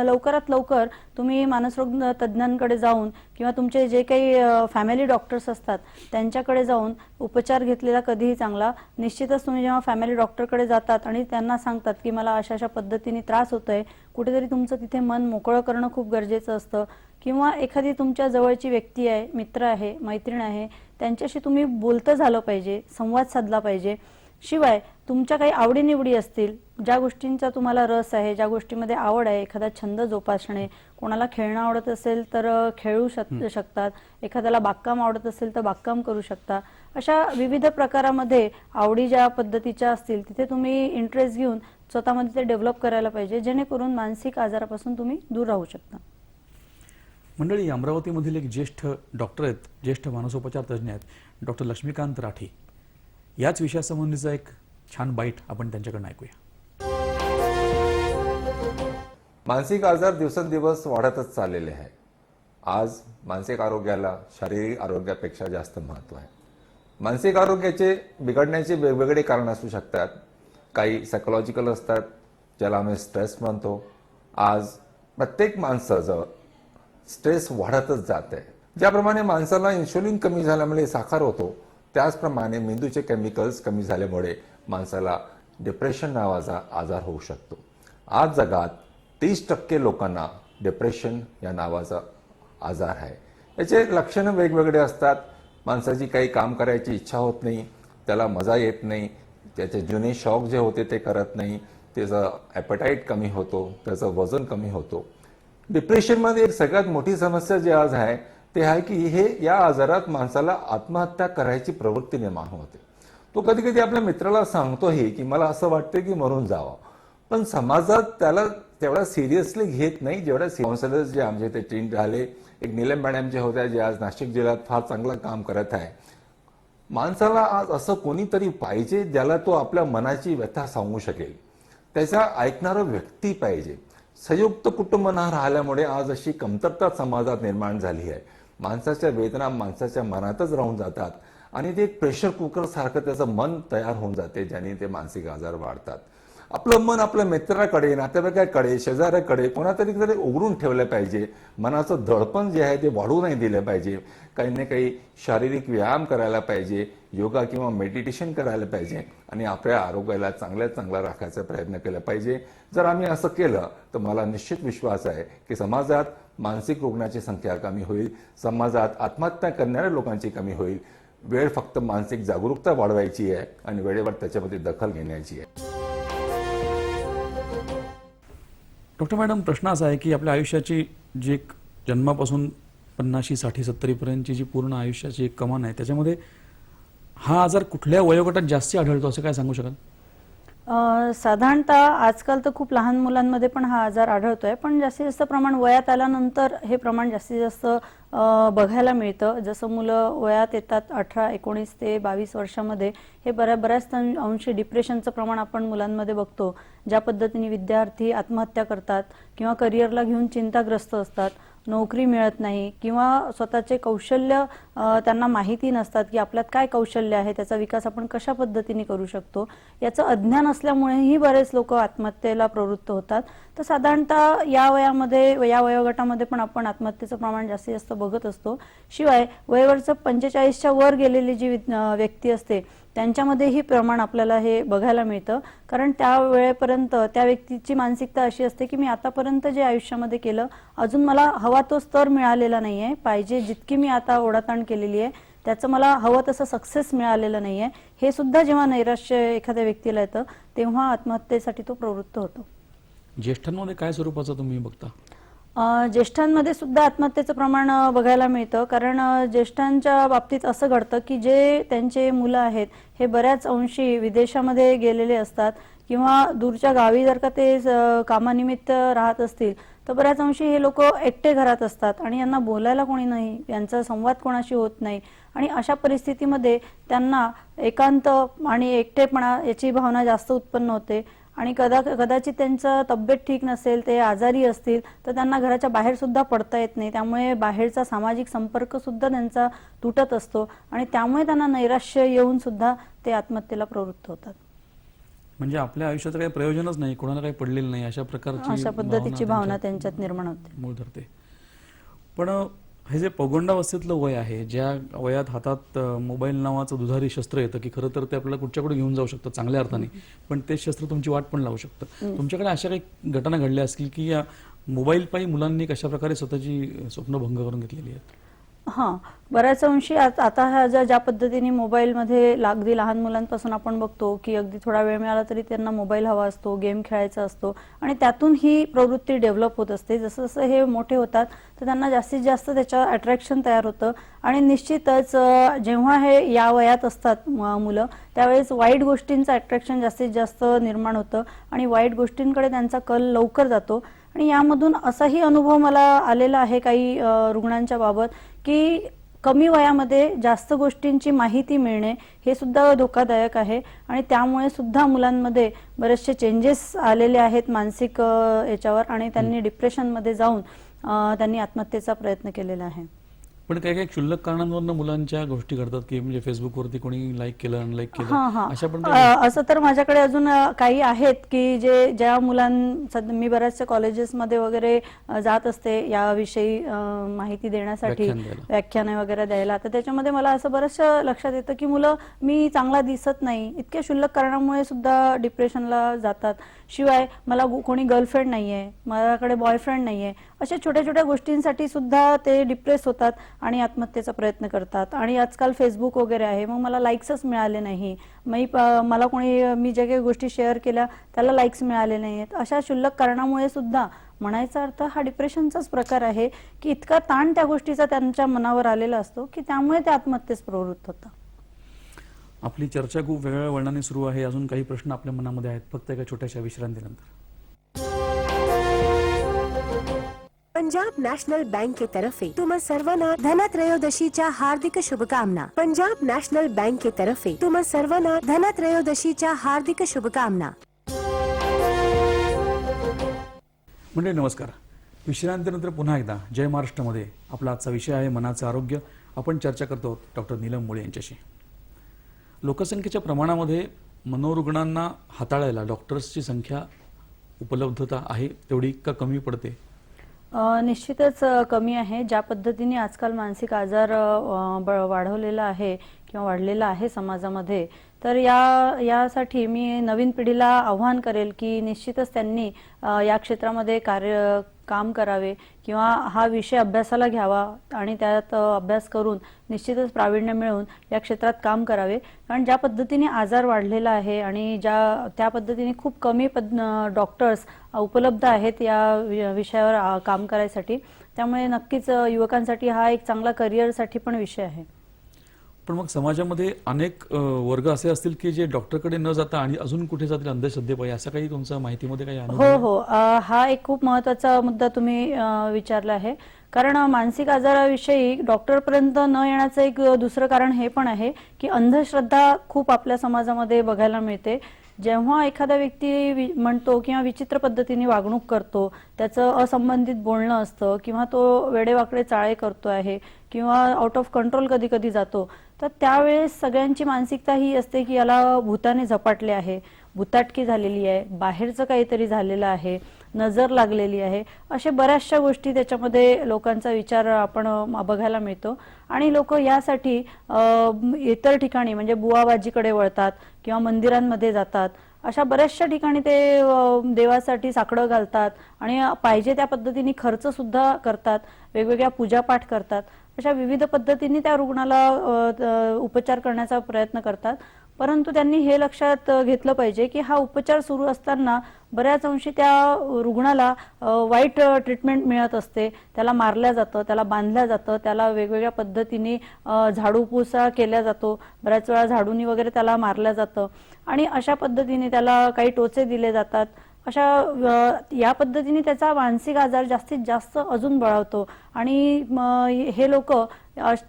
लवकरात लवकर तुम्ही मानसरोग तज्ज्ञांकडे जाऊन किंवा तुमचे जे काही फॅमिली डॉक्टर्स असतात त्यांच्याकडे जाऊन उपचार घेतलेला कधीही चांगला. निश्चितच तुम्ही जेव्हा फॅमिली डॉक्टरकडे जातात आणि त्यांना सांगतात की मला अशा अशा पद्धतीने त्रास होतोय, कुठेतरी तुमचं तिथे मन मोकळं करणं खूप गरजेचं असतं. किंवा एखादी तुमच्या जवळची व्यक्ती आहे, मित्र आहे, मैत्रीण आहे, त्यांच्याशी तुम्ही बोलतं झालं पाहिजे, संवाद साधला पाहिजे. शिवाय तुमच्या काही आवडीनिवडी असतील, ज्या गोष्टींचा तुम्हाला रस आहे, ज्या गोष्टीमध्ये आवड आहे, एखादा छंद जोपासणे, कोणाला खेळणं आवडत असेल तर खेळू शकतात, एखाद्याला बागकाम आवडत असेल तर बागकाम करू शकता. अशा विविध प्रकारामध्ये आवडी ज्या पद्धतीच्या असतील तिथे तुम्ही इंटरेस्ट घेऊन स्वतःमध्ये ते डेव्हलप करायला पाहिजे, जेणेकरून मानसिक आजारापासून तुम्ही दूर राहू शकता. मंडळी, अमरावतीमधील एक ज्येष्ठ डॉक्टर आहेत, ज्येष्ठ मानसोपचार तज्ज्ञ आहेत, डॉक्टर लक्ष्मीकांत राठी. याच विषयासंबंधीचा एक छान बाईट आपण त्यांच्याकडून ऐकूया. मानसिक आजार दिवसेंदिवस वाढतच चाललेले आहे. आज मानसिक आरोग्याला शारीरिक आरोग्यापेक्षा जास्त महत्त्व आहे. मानसिक आरोग्याचे बिघडण्याचे वेगवेगळे कारण असू शकतात. काही सायकोलॉजिकल असतात, ज्याला आम्ही स्ट्रेस म्हणतो. आज प्रत्येक माणसाचं स्ट्रेस वाढतच जात आहे. ज्याप्रमाणे माणसाला इन्शुलिन कमी झाल्यामुळे साखर होतो, त्याचप्रमाणे मेंदूचे केमिकल्स कमी झाल्यामुळे माणसाला डिप्रेशन नावाचा आजार होऊ शकतो. आज जगात 30% लोकांना डिप्रेशन या नावाचा आजार आहे. याचे लक्षणं वेगवेगळे असतात. माणसाची काही काम करायची इच्छा होत नाही, त्याला मजा येत नाही, त्याचे जुने शौक जे होते ते करत नाही, त्याचं ॲपेटाईट कमी होतो, त्याचं वजन कमी होतो. डिप्रेशनमध्ये एक सगळ्यात मोठी समस्या जी आज आहे ते आहे की या आजारात माणसाला आत्महत्या करायची प्रवृत्ती निर्माण होते. तो कधी कधी आपल्या मित्राला सांगतोही की मला असं वाटतं की मरून जावं, पण समाजात त्याला तेवढा सिरियसली घेत नाही जेवढा काउन्सिलर्स जे आमचे ते ट्रेन झाले. एक नीलम मॅडम जे होत्या, जे आज नाशिक जिल्ह्यात फार चांगलं काम करत आहे. माणसाला आज असं कोणीतरी पाहिजे ज्याला तो आपल्या मनाची व्यथा सांगू शकेल, त्याचा ऐकणारा व्यक्ती पाहिजे. संयुक्त कुटुंब न राहिल्यामुळे आज अशी कमतरता समाजात निर्माण झाली आहे. माणसाच्या वेदना माणसाच्या मनातच राहून जातात आणि ते एक प्रेशर कुकर सारखं त्याचं मन तयार होऊन जाते, ज्याने ते मानसिक आजार वाढतात. आपलं मन आपल्या मित्राकडे, नातेवाईकाकडे, शेजाऱ्याकडे कोणातरी उघडून ठेवलं पाहिजे. मनाचं दडपण जे आहे ते वाढू नाही दिलं पाहिजे. काही ना काही शारीरिक व्यायाम करायला पाहिजे, योगा किंवा मेडिटेशन करायला पाहिजे आणि आपल्या आरोग्याला चांगला राखायचा प्रयत्न केला पाहिजे. जर आम्ही असं केलं तर मला निश्चित विश्वास आहे की समाजात मानसिक रुग्णाची संख्या कमी होईल, समाजात आत्महत्या करणाऱ्या लोकांची कमी होईल. वेळ फक्त मानसिक जागरूकता वाढवायची आहे आणि वेळेवर त्याच्यामध्ये दखल घेण्याची आहे. डॉक्टर मॅडम, प्रश्न असा आहे की आपल्या आयुष्याची जी एक जन्मापासून 50, 60, 70 पर्यंतची जी पूर्ण आयुष्याची एक कमान आहे, त्याच्यामध्ये हा आजार कुठल्या वयोगटात जास्त आढळतो असं काय सांगू शकाल? साधारणतः आजकाल तर खूप लहान मुलांमध्ये पण हा आजार आढळतोय, पण जास्तीत जास्त प्रमाण वयात आल्यानंतर हे प्रमाण जास्तीत जास्त बघायला मिळतं. जसं मुलं वयात येतात 18, 19 ते 22 वर्षामध्ये हे बऱ्याच अंशी डिप्रेशनचं प्रमाण आपण मुलांमध्ये बघतो. ज्या पद्धतीने विद्यार्थी आत्महत्या करतात किंवा करिअरला घेऊन चिंताग्रस्त असतात, नोकरी मिळत नाही किंवा स्वतःचे कौशल्य त्यांना माहिती नसतात की आपल्यात काय कौशल्य आहे, त्याचा विकास आपण कशा पद्धतीने करू शकतो, याचं अज्ञान असल्यामुळेही बरेच लोक आत्महत्येला प्रवृत्त होतात. तर साधारणतः या वयोगटामध्ये पण आपण आत्महत्येचं प्रमाण जास्तीत जास्त बघत असतो. शिवाय वयावरचं 45च्या वर गेलेली जी व्यक्ती असते त्यांच्यामध्येही प्रमाण आपल्याला हे बघायला मिळतं. कारण त्या वेळेपर्यंत त्या व्यक्तीची मानसिकता अशी असते की मी आतापर्यंत जे आयुष्यामध्ये केलं अजून मला हवा तो स्तर मिळालेला नाही आहे, पाहिजे जितकी मी आता ओढाताण केलेली आहे त्याचं मला हवं तसं सक्सेस मिळालेलं नाही आहे. हे सुद्धा जेव्हा नैराश्य एखाद्या व्यक्तीला येतं तेव्हा आत्महत्येसाठी तो प्रवृत्त होतो. ज्येष्ठांमध्ये काय स्वरूपाचं तुम्ही बघता? ज्येष्ठांमध्ये सुद्धा आत्महत्येचं प्रमाण बघायला मिळतं. कारण ज्येष्ठांच्या बाबतीत असं घडतं की जे त्यांचे मुलं आहेत हे बऱ्याच अंशी विदेशामध्ये गेलेले असतात किंवा दूरच्या गावी जर का ते कामानिमित्त राहत असतील तर बऱ्याच अंशी हे लोक एकटे घरात असतात आणि यांना बोलायला कोणी नाही, यांचा संवाद कोणाशी होत नाही आणि अशा परिस्थितीमध्ये त्यांना एकांत आणि एकटेपणा याची भावना जास्त उत्पन्न होते आणि कदाचित त्यांचं तब्येत ठीक नसेल, ते आजारी असतील तर त्यांना घराच्या बाहेर सुद्धा पडता येत नाही, त्यामुळे बाहेरचा सामाजिक संपर्क सुद्धा त्यांचा तुटत असतो आणि त्यामुळे त्यांना नैराश्य येऊन सुद्धा ते आत्महत्येला प्रवृत्त होतात. म्हणजे आपल्या आयुष्याचं काही प्रयोजनच नाही, कोणाला काही पडलेलं नाही, अशा प्रकारची अशा पद्धतीची भावना त्यांच्यात निर्माण होते. मूळ धरते. पण हे जे पौगंडावस्थेतलं वय आहे, ज्या वयात हातात मोबाईल नावाचं दुधारी शस्त्र येतं की खरं तर ते आपल्याला कुठच्याकडे घेऊन जाऊ शकतं चांगल्या अर्थाने, पण ते शस्त्र तुमची वाट पण लावू शकतं. तुमच्याकडे अशा काही घटना घडल्या असतील की या मोबाईल पायी मुलांनी कशा प्रकारे स्वतःची स्वप्न भंग करून घेतलेली आहेत? हां, बऱ्याच अंशी आता ह्या ज्या पद्धतीने मोबाईलमध्ये अगदी लहान मुलांपासून आपण बघतो की अगदी थोडा वेळ मिळाला तरी त्यांना मोबाईल हवा असतो, गेम खेळायचा असतो आणि त्यातून ही प्रवृत्ती डेव्हलप होत असते. जसं जसं हे मोठे होतात तर त्यांना जास्तीत जास्त त्याच्या अट्रॅक्शन तयार होतं आणि निश्चितच जेव्हा हे या वयात असतात मुलं त्यावेळेस वाईट गोष्टींचं अट्रॅक्शन जास्तीत जास्त निर्माण होतं आणि वाईट गोष्टींकडे त्यांचा कल लवकर जातो. आणि यामधून असाही अनुभव मला आलेला आहे काही रुग्णांच्या बाबत की कमी वयामध्ये जास्त गोष्टींची माहिती मिळणे हे सुद्धा धोकादायक आहे आणि त्यामुळे सुद्धा मुलांमध्ये बरेचसे चेंजेस आलेले आहेत मानसिक याच्यावर आणि त्यांनी डिप्रेशनमध्ये जाऊन त्यांनी आत्महत्येचा प्रयत्न केलेला आहे. पण काही काही क्षुल्लक कारणांवरून मुलांच्या गोष्टी घडतात की म्हणजे फेसबुकवरती कोणी लाईक केलं, अनलाईक केलं, अशा पण असं तर माझ्याकडे अजून काही आहेत की ज्या मुलांना मी बऱ्याचशा कॉलेजेसमध्ये वगैरे जात असते याविषयी माहिती देण्यासाठी, व्याख्याने वगैरे द्यायला, तर त्याच्यामध्ये मला असं बरंचसं लक्षात येतं की मुलं मी चांगला दिसत नाही इतक्या क्षुल्लक कारणामुळे सुद्धा डिप्रेशनला जातात. शिवाय मला कोणी गर्लफ्रेंड नाहीये, माझ्याकडे बॉयफ्रेंड नाहीये, अशा छोट्या छोट्या गोष्टींसाठी सुद्धा ते डिप्रेस होतात आणि आत्महत्येचा प्रयत्न करतात. आणि आजकाल फेसबुक वगैरे आहे, मग मला लाईक्सच मिळाले नाही, मला मी ज्या काही गोष्टी शेअर केल्या त्याला लाईक्स मिळाले नाहीत, अशा क्षुल्लक कारणामुळे सुद्धा म्हणायचा अर्थ हा डिप्रेशनचाच प्रकार आहे की इतका ताण त्या गोष्टीचा त्यांच्या मनावर आलेला असतो की त्यामुळे ते आत्महत्येस प्रवृत्त होतात. आपली चर्चा खूप वेगळ्या वळणाने सुरू आहे. अजून काही प्रश्न आपल्या मनामध्ये आहेत, फक्त एका छोट्याशा विश्रांतीनंतर. पंजाब नॅशनल बँक के तरफे तुम्हा सर्वांना धनत्रयोदशीच्या हार्दिक शुभकामना. पंजाब नॅशनल बँक के तरफे तुम्हा सर्वांना धनत्रयोदशीच्या हार्दिक शुभकामना. म्हणजे नमस्कार. विश्रांतीनंतर पुन्हा एकदा जय महाराष्ट्रामध्ये आपला आजचा विषय आहे मनाचं आरोग्य. आपण चर्चा करतो डॉक्टर नीलम मुळे यांच्याशी. लोकसंख्येच्या प्रमाणामध्ये मनोरुग्णांना हाताळायला डॉक्टर्सची संख्या उपलब्धता आहे तेवढी का कमी पडते? निश्चितच कमी आहे. ज्या पद्धतीने आजकाल मानसिक आजार वाढवलेला आहे किंवा वाढलेला आहे समाजामध्ये, तर यासाठी मी नवीन पिढीला आव्हान करेल की निश्चितच त्यांनी या क्षेत्रामध्ये काम करावे किंवा हा विषय अभ्यासाला घ्यावा आणि त्यात अभ्यास करून निश्चितच प्रावीण्य मिळवून या क्षेत्रात काम करावे. कारण ज्या पद्धतीने आजार वाढलेला आहे आणि त्या पद्धतीने खूप कमी डॉक्टर्स उपलब्ध आहेत या विषयावर काम करायसाठी, त्यामुळे नक्कीच युवकांसाठी हा एक चांगला करिअरसाठी पण विषय आहे. पण मग समाजामध्ये अनेक वर्ग असे असतील की जे डॉक्टरकडे न जाता आणि अजून कुठे जातील अंधश्रद्धेपायी, असं काही तुमच्या माहितीमध्ये काही अनुभव? हो, हा एक खूप महत्त्वाचा मुद्दा तुम्ही विचारला आहे. कारण मानसिक आजाराविषयी डॉक्टरपर्यंत न येण्याचं एक दुसरं कारण हे पण आहे की अंधश्रद्धा खूप आपल्या समाजामध्ये बघायला मिळते. जेव्हा एखादा व्यक्ती म्हणतो किंवा विचित्र पद्धतीने वागणूक करतो, त्याचं असंबंधित बोलणं असतं किंवा तो वेडेवाकडे चाळे करतो आहे किंवा आउट ऑफ कंट्रोल कधी कधी जातो, तर त्यावेळेस सगळ्यांची मानसिकता ही असते की याला भूताने झपाटले आहे, भूताटकी झालेली आहे, बाहेरचं काहीतरी झालेलं आहे, नजर लागलेली आहे, अशा बऱ्याचशा गोष्टी त्याच्यामध्ये लोकांचा विचार आपण बघायला मिळतो. आणि लोक यासाठी इतर ठिकाणी म्हणजे बुवाबाजीकडे वळतात किंवा मंदिरांमध्ये जातात. अशा बऱ्याचशा ठिकाणी ते देवासाठी साकडं घालतात आणि पाहिजे त्या पद्धतीने खर्च सुद्धा करतात, वेगवेगळ्या पूजापाठ करतात. अशा विविध पद्धतीने त्या रुग्णाला उपचार करण्याचा प्रयत्न करतात. परंतु त्यांनी हे लक्षात घेतलं पाहिजे की हा उपचार सुरू असताना बऱ्याच अंशी त्या रुग्णाला वाईट ट्रीटमेंट मिळत असते. त्याला मारल्या जातं, त्याला बांधल्या जातं, त्याला वेगवेगळ्या पद्धतीने झाडूपुसा केल्या जातो, बऱ्याच वेळा झाडूनी वगैरे त्याला मारल्या जातं आणि अशा पद्धतीने त्याला काही टोचे दिले जातात. अशा या पद्धतीने त्याचा मानसिक आजार जास्तीत जास्त अजून बळावतो आणि हे लोक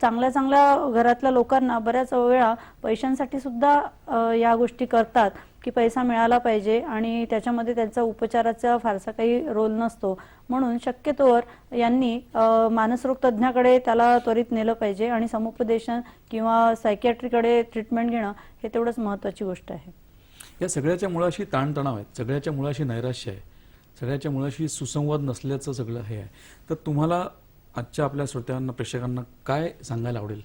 चांगल्या चांगल्या घरातल्या लोकांना बऱ्याच वेळा पैशांसाठी सुद्धा या गोष्टी करतात की पैसा मिळाला पाहिजे आणि त्याच्यामध्ये त्यांचा उपचाराचा फारसा काही रोल नसतो. म्हणून शक्यतोवर यांनी मानसरोग तज्ज्ञाकडे त्याला त्वरित नेलं पाहिजे आणि समुपदेशन किंवा सायकियाट्रीकडे ट्रीटमेंट घेणं हे तेवढंच महत्त्वाची गोष्ट आहे. या सगळ्याच्या मुळाशी ताणतणाव आहेत, सगळ्याच्या मुळाशी नैराश्य आहे, सगळ्याच्या मुळाशी सुसंवाद नसल्याचं सगळं हे आहे. तर तुम्हाला आजच्या आपल्या श्रोत्यांना प्रेक्षकांना काय सांगायला आवडेल?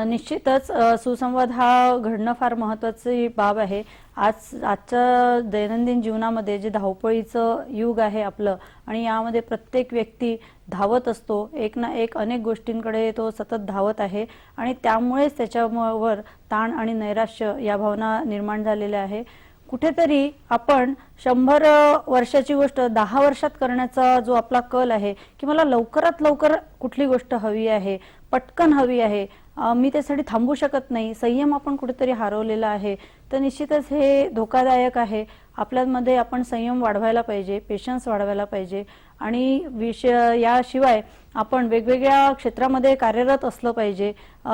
निश्चितच सुसंवाद हा घडणं फार महत्त्वाची बाब आहे. आजच्या दैनंदिन जीवनामध्ये जे धावपळीचं युग आहे आपलं आणि यामध्ये प्रत्येक व्यक्ती धावत असतो, एक ना एक अनेक गोष्टींकडे तो सतत धावत आहे आणि त्यामुळेच त्याच्यावर ताण आणि नैराश्य या भावना निर्माण झालेल्या आहे. कुठेतरी आपण 100 वर्षाची गोष्ट 10 वर्षात करण्याचा जो आपला कल आहे की मला लवकरात लवकर कुठली गोष्ट हवी आहे, पटकन हवी आहे, मी त्यासाठी थांबू शकत नाही, संयम आपण कुठेतरी हरवलेला आहे. तर निश्चितच हे धोकादायक आहे. आपल्यामध्ये आपण संयम वाढवायला पाहिजे, पेशन्स वाढवायला पाहिजे आणि याशिवाय आपण वेगवेगळ्या क्षेत्रामध्ये कार्यरत असलं पाहिजे.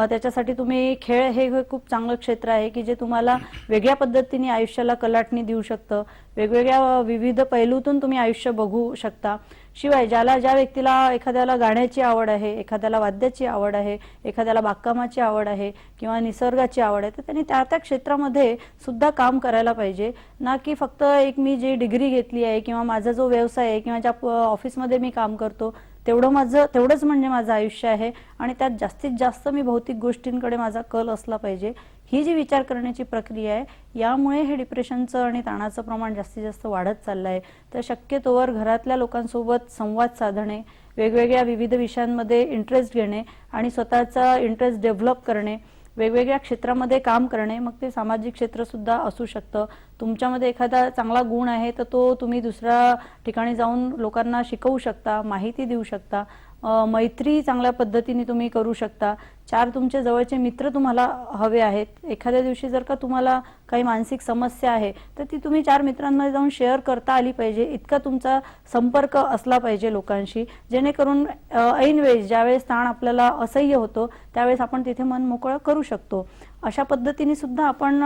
त्याच्यासाठी तुम्ही खेळ हे खूप चांगलं क्षेत्र आहे की जे तुम्हाला वेगळ्या पद्धतीने आयुष्याला कलाटणी देऊ शकतं, वेगवेगळ्या विविध पैलूतून तुम्ही आयुष्य बघू शकता. शिवाय ज्या व्यक्तीला एखाद्याला गाण्याची आवड आहे, एखाद्याला वाद्याची आवड आहे, एखाद्याला बागकामाची आवड आहे किंवा निसर्गाची आवड आहे, तर त्यांनी त्या त्या क्षेत्रामध्ये सुद्धा काम करायला पाहिजे. ना की फक्त एक मी जी डिग्री घेतली आहे किंवा माझा जो व्यवसाय आहे किंवा ज्या ऑफिसमध्ये मी काम करतो तेवढंच म्हणजे माझं आयुष्य आहे आणि त्यात जास्तीत जास्त मी भौतिक गोष्टींकडे माझा कल असला पाहिजे. ही जी विचार करण्याची प्रक्रिया आहे यामुळे हे डिप्रेशनचं आणि ताणाचं प्रमाण जास्तीत जास्त वाढत चाललं आहे. तर शक्यतोवर घरातल्या लोकांसोबत संवाद साधणे, वेगवेगळ्या विविध विषयांमध्ये इंटरेस्ट घेणे आणि स्वतःचा इंटरेस्ट डेव्हलप करणे, वेगवेगळ्या क्षेत्रामध्ये काम करणे, मग ते सामाजिक क्षेत्र सुद्धा असू शकतं. तुमच्यामध्ये एखादा चांगला गुण आहे तर तो तुम्ही दुसऱ्या ठिकाणी जाऊन लोकांना शिकवू शकता, माहिती देऊ शकता, मैत्री चांगल्या पद्धतीने तुम्ही करू शकता. 4 तुमचे जवळचे मित्र तुम्हाला हवे आहेत. एखाद्या दिवशी जर का तुम्हाला काही मानसिक समस्या आहे तर ती तुम्ही 4 मित्रांमध्ये जाऊन शेअर करता आली पाहिजे. इतका तुमचा संपर्क असला पाहिजे लोकांशी, जेणेकरून ऐन वेळेस ज्यावेळेस ताण आपल्याला असह्य होतो त्यावेळेस आपण तिथे मन मोकळं करू शकतो. अशा पद्धतीने सुद्धा आपण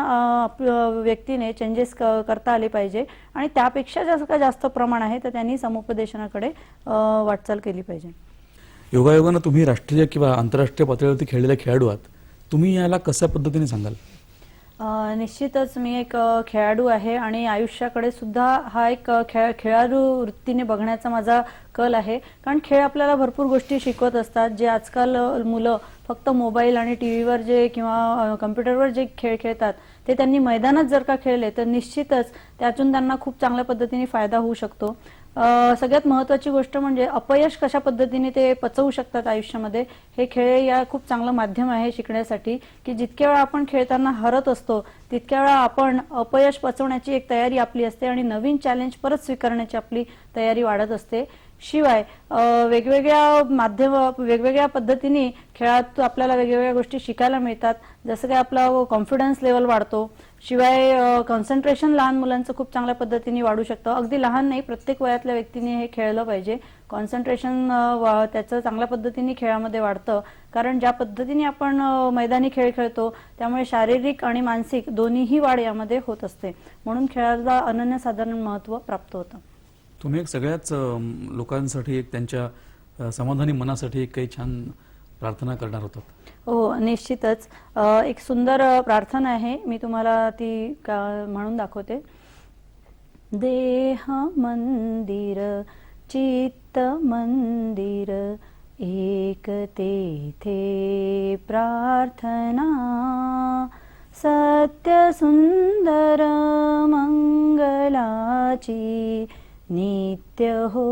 व्यक्तीने चेंजेस करता आले पाहिजे आणि त्यापेक्षा जास्त प्रमाण आहे तर त्यांनी समुपदेशनाकडे वाटचाल केली पाहिजे. योगायोगानं तुम्ही राष्ट्रीय किंवा आंतरराष्ट्रीय पातळीवरती खेळलेले खेळाडू आहात, तुम्ही याला कशा पद्धतीने सांगाल? निश्चितच मी एक खेळाडू आहे आणि आयुष्याकडे सुद्धा हा एक खेळाडू वृत्तीने बघण्याचा माझा कल आहे. कारण खेळ आपल्याला भरपूर गोष्टी शिकवत असतात. जे आजकाल मुलं फक्त मोबाईल आणि टीव्हीवर जे किंवा कम्प्युटरवर जे खेळ खेळतात ते त्यांनी मैदानात जर का खेळले तर निश्चितच त्यातून त्यांना खूप चांगल्या पद्धतीने फायदा होऊ शकतो. सगळ्यात महत्त्वाची गोष्ट म्हणजे अपयश कशा पद्धतीने ते पचवू शकतात आयुष्यामध्ये, हे खेळ या खूप चांगलं माध्यम आहे शिकण्यासाठी की जितक्या वेळा आपण खेळताना हरत असतो तितक्या वेळा आपण अपयश पचवण्याची एक तयारी आपली असते आणि नवीन चॅलेंज परत स्वीकारण्याची आपली तयारी वाढत असते. शिवाय वेगवेगळ्या पद्धतीने खेळात आपल्याला वेगवेगळ्या गोष्टी शिकायला मिळतात. जसं काय आपला कॉन्फिडन्स लेवल वाढतो. शिवाय कॉन्सन्ट्रेशन लहान मुलांचं खूप चांगल्या पद्धतीने वाढू शकतं. अगदी लहान नाही, प्रत्येक वयातल्या व्यक्तीने हे खेळलं पाहिजे. कॉन्सन्ट्रेशन त्याचं चांगल्या पद्धतीने खेळामध्ये वाढतं. कारण ज्या पद्धतीने आपण मैदानी खेळ खेळतो त्यामुळे शारीरिक आणि मानसिक दोन्हीही वाढ यामध्ये होत असते. म्हणून खेळाला अनन्यसाधारण महत्त्व प्राप्त होतं. तुम्ही एक सगळ्याच लोकांसाठी एक त्यांच्या समाधानी मनासाठी एक काही छान प्रार्थना करणार होतात. हो, निश्चितच. एक सुंदर प्रार्थना आहे, मी तुम्हाला ती म्हणून दाखवते. देह मंदिर चित्त मंदिर एक तेथे प्रार्थना, सत्य सुंदर मंगलाची नित्य हो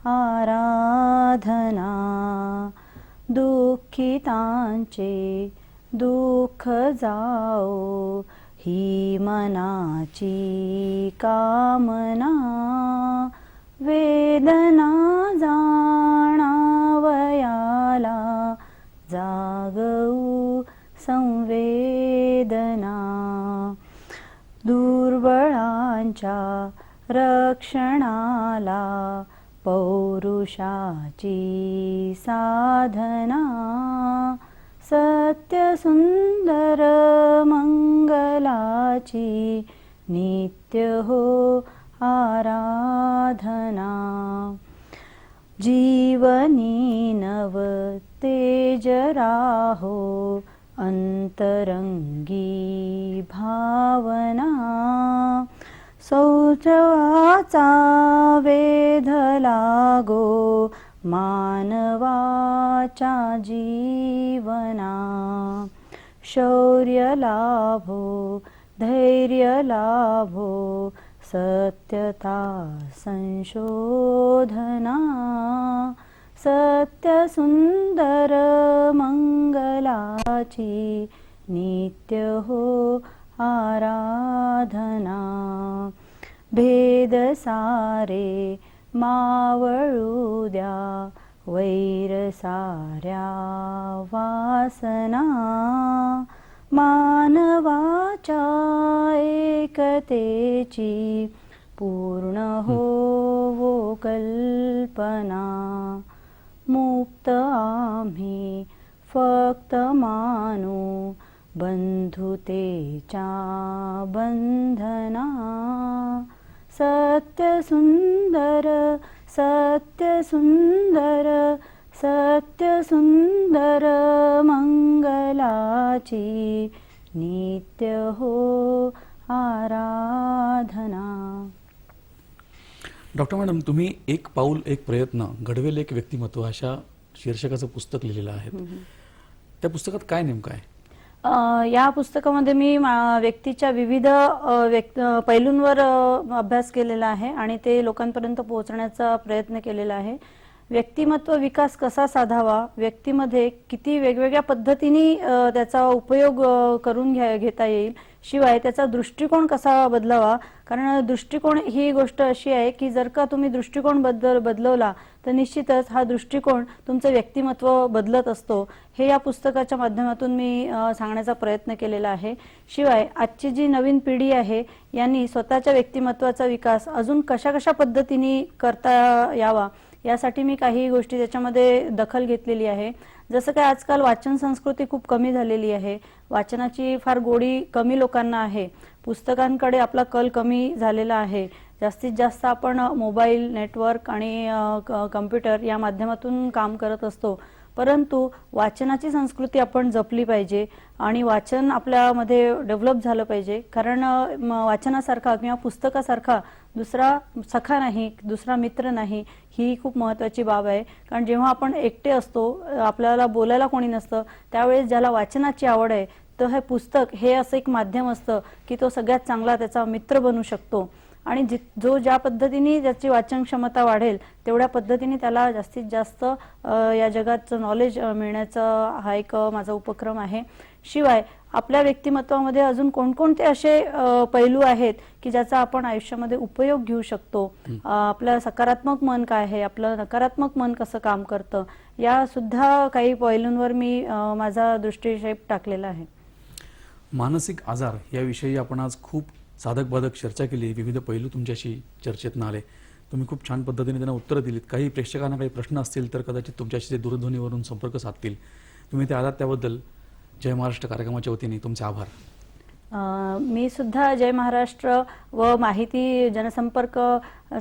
आराधना. दुःखितांचे दुःख जाओ ही मनाची कामना. वेदना जाणावयाला जागवू संवेदना. दुर्बळांचे रक्षणाला पौरुषाची साधना सत्य सुंदर मंगलाची नित्य हो आराधना जीवनी नव तेज राहो अंतरंगी भावना शौचवाचा वेध लागो मानवाच्या जीवना शौर्य लाभो धैर्य लाभो सत्यता संशोधना सत्य सुंदर मंगलाची नित्य हो आराधना भेद सारे मावळू द्या वैर साऱ्या वासना मानवाच्या एकतेची पूर्ण होवो कल्पना मुक्त आम्ही फक्त मानू बंधुतेच्या बंधना सत्य सुंदर सत्य सुंदर सत्य सुंदर मंगलाची नित्य हो आराधना. डॉक्टर मॅडम, तुम्ही एक पाऊल एक प्रयत्न घडवेल एक व्यक्तिमत्व अशा शीर्षकाचं पुस्तक लिहिलेलं आहे. त्या पुस्तकात काय नेमकं आहे? या पुस्तकामध्ये मी व्यक्तीच्या विविध पैलूंवर अभ्यास केलेला आहे आणि ते लोकांपर्यंत पोहोचण्याचा प्रयत्न केलेला आहे. व्यक्तिमत्व विकास कसा साधावा, व्यक्तीमध्ये किती वेगवेगळ्या पद्धतीने त्याचा उपयोग करून घेता येईल, शिवाय त्याचा दृष्टिकोन कसा बदलावा. कारण दृष्टिकोन ही गोष्ट अशी आहे की जर का तुम्ही दृष्टिकोन बदलवला तर निश्चितच हा दृष्टिकोन तुमचं व्यक्तिमत्व बदलत असतो. हे या पुस्तकाच्या माध्यमातून मी सांगण्याचा प्रयत्न केलेला आहे. शिवाय आजची जी नवीन पिढी आहे यांनी स्वतःच्या व्यक्तिमत्वाचा विकास अजून कशा कशा पद्धतीने करता यावा यासाठी मी काही गोष्टी त्याच्यामध्ये दखल घेतलेली आहे. जसं काय आजकाल वाचन संस्कृती खूप कमी झालेली आहे, वाचनाची फार गोडी कमी लोकांना आहे, पुस्तकांकडे आपला कल कमी झालेला आहे. जास्तीत जास्त आपण मोबाईल, नेटवर्क आणि कम्प्युटर या माध्यमातून काम करत असतो. परंतु वाचनाची संस्कृती आपण जपली पाहिजे आणि वाचन आपल्यामध्ये डेव्हलप झालं पाहिजे. कारण वाचनासारखा किंवा पुस्तकासारखा दुसरा सखा नाही, दुसरा मित्र नाही, ही खूप महत्त्वाची बाब आहे. कारण जेव्हा आपण एकटे असतो, आपल्याला बोलायला कोणी नसतं, त्यावेळेस ज्याला वाचनाची आवड आहे तर हे पुस्तक हे असं एक माध्यम असतं की तो सगळ्यात चांगला त्याचा मित्र बनू शकतो. आणि जो ज्या पद्धतीने त्याची वाचन क्षमता वाढेल तेवढ्या पद्धतीने त्याला जास्तीत जास्त या जगाचं नॉलेज मिळण्याचा हा एक माझा उपक्रम आहे. शिवाय आपल्या व्यक्तिमत्वामध्ये अजून कोणकोणते असे पैलू आहेत की ज्याचा आपण आयुष्यामध्ये उपयोग घेऊ शकतो, आपलं सकारात्मक मन काय आहे, आपलं नकारात्मक मन कसं काम करतं, या सुद्धा काही पैलूंवर मी माझा दृष्टिक्षेप टाकलेला आहे. मानसिक आजार याविषयी आपण आज खूप साधक बाधक चर्चा केली, विविध पैलू तुमच्याशी चर्चेतून आले, तुम्ही खूप छान पद्धतीने त्यांना उत्तरं दिलीत. काही प्रेक्षकांना काही प्रश्न असतील तर कदाचित तुमच्याशी ते दूरध्वनीवरून संपर्क साधतील. तुम्ही ते आलात त्याबद्दल जय महाराष्ट्र कार्यक्रमाच्या वतीने तुमचे आभार. मी सुद्धा जय महाराष्ट्र व माहिती जनसंपर्क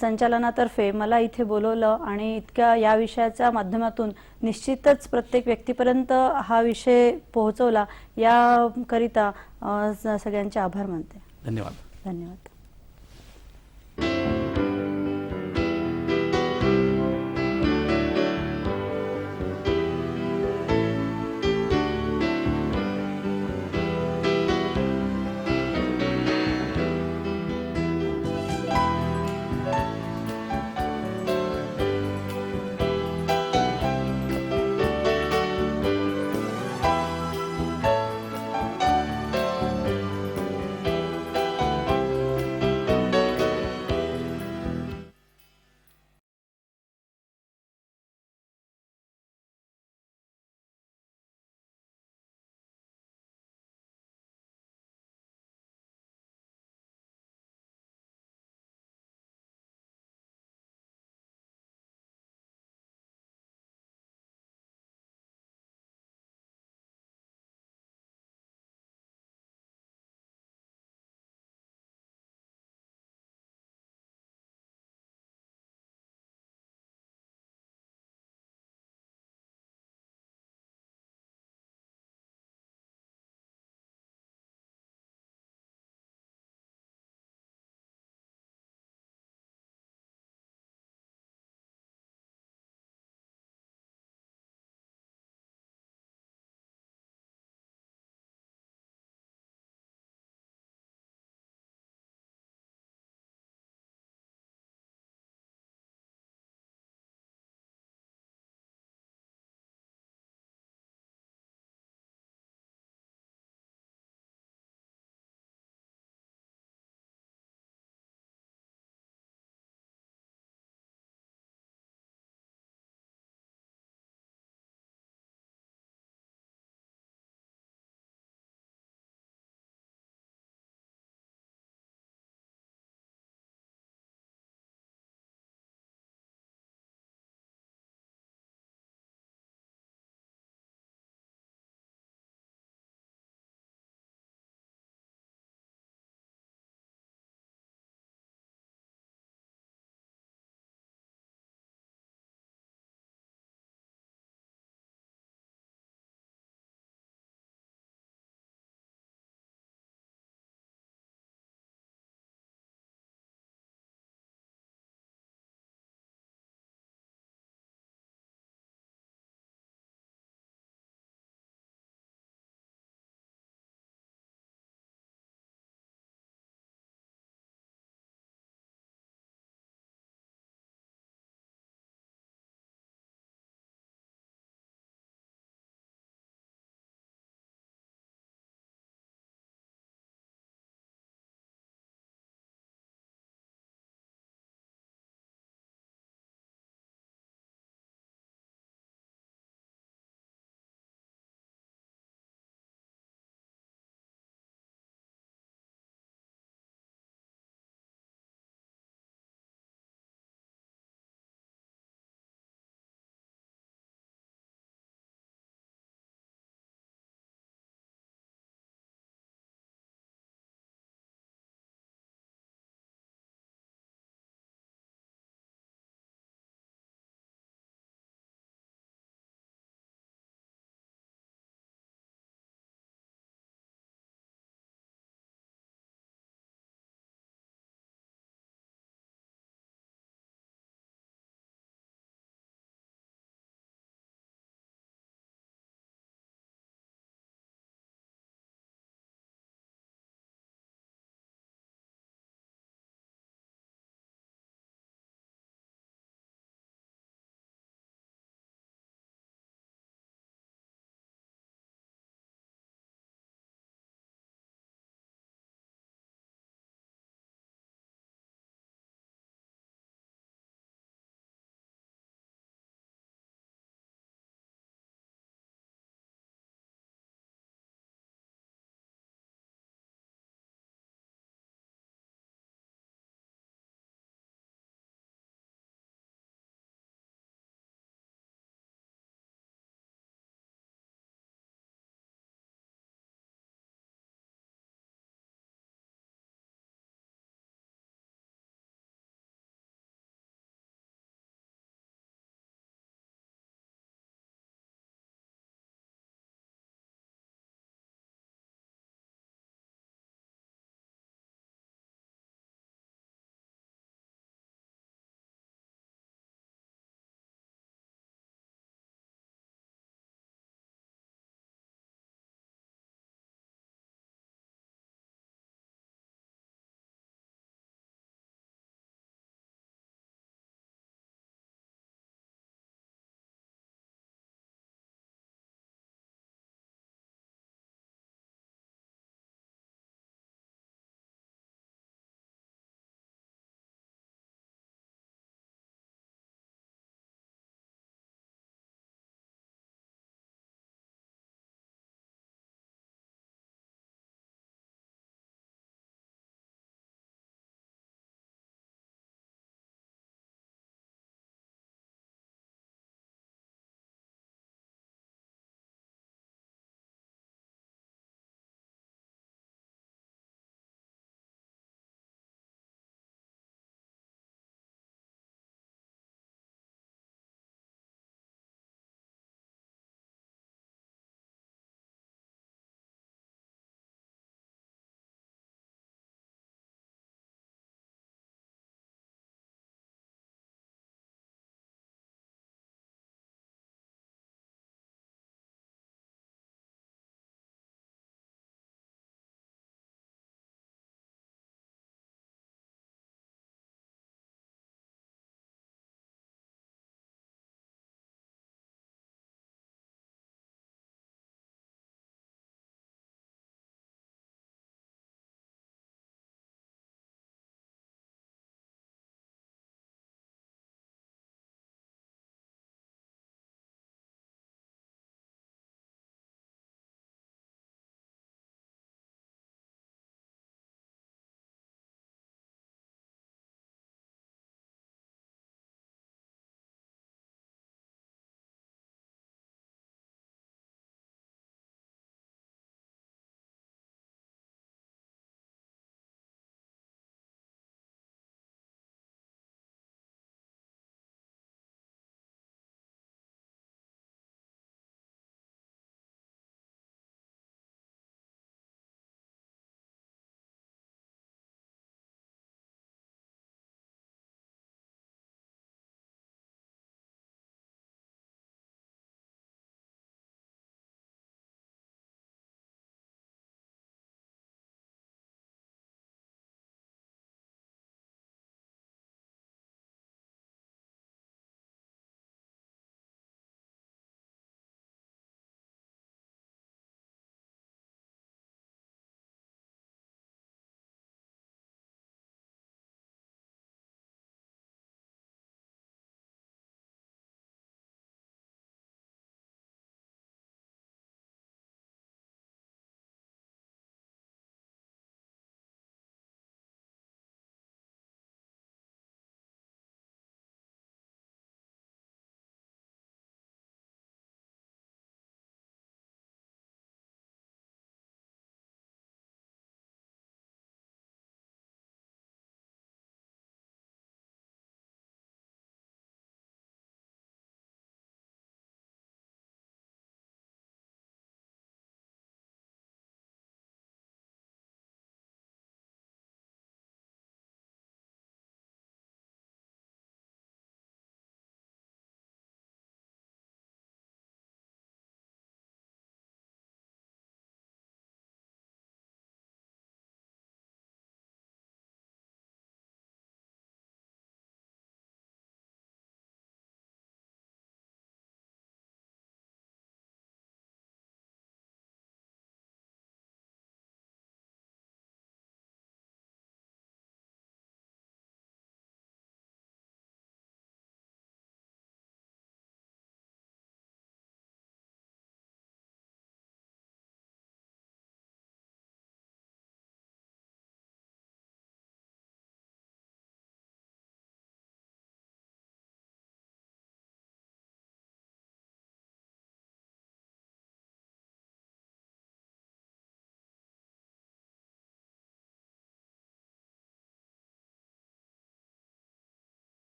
संचालनातर्फे मला इथे बोलवलं आणि इतक्या या विषयाच्या माध्यमातून निश्चितच प्रत्येक व्यक्तीपर्यंत हा विषय पोहोचवला, याकरिता सगळ्यांचे आभार मानते. धन्यवाद. धन्यवाद.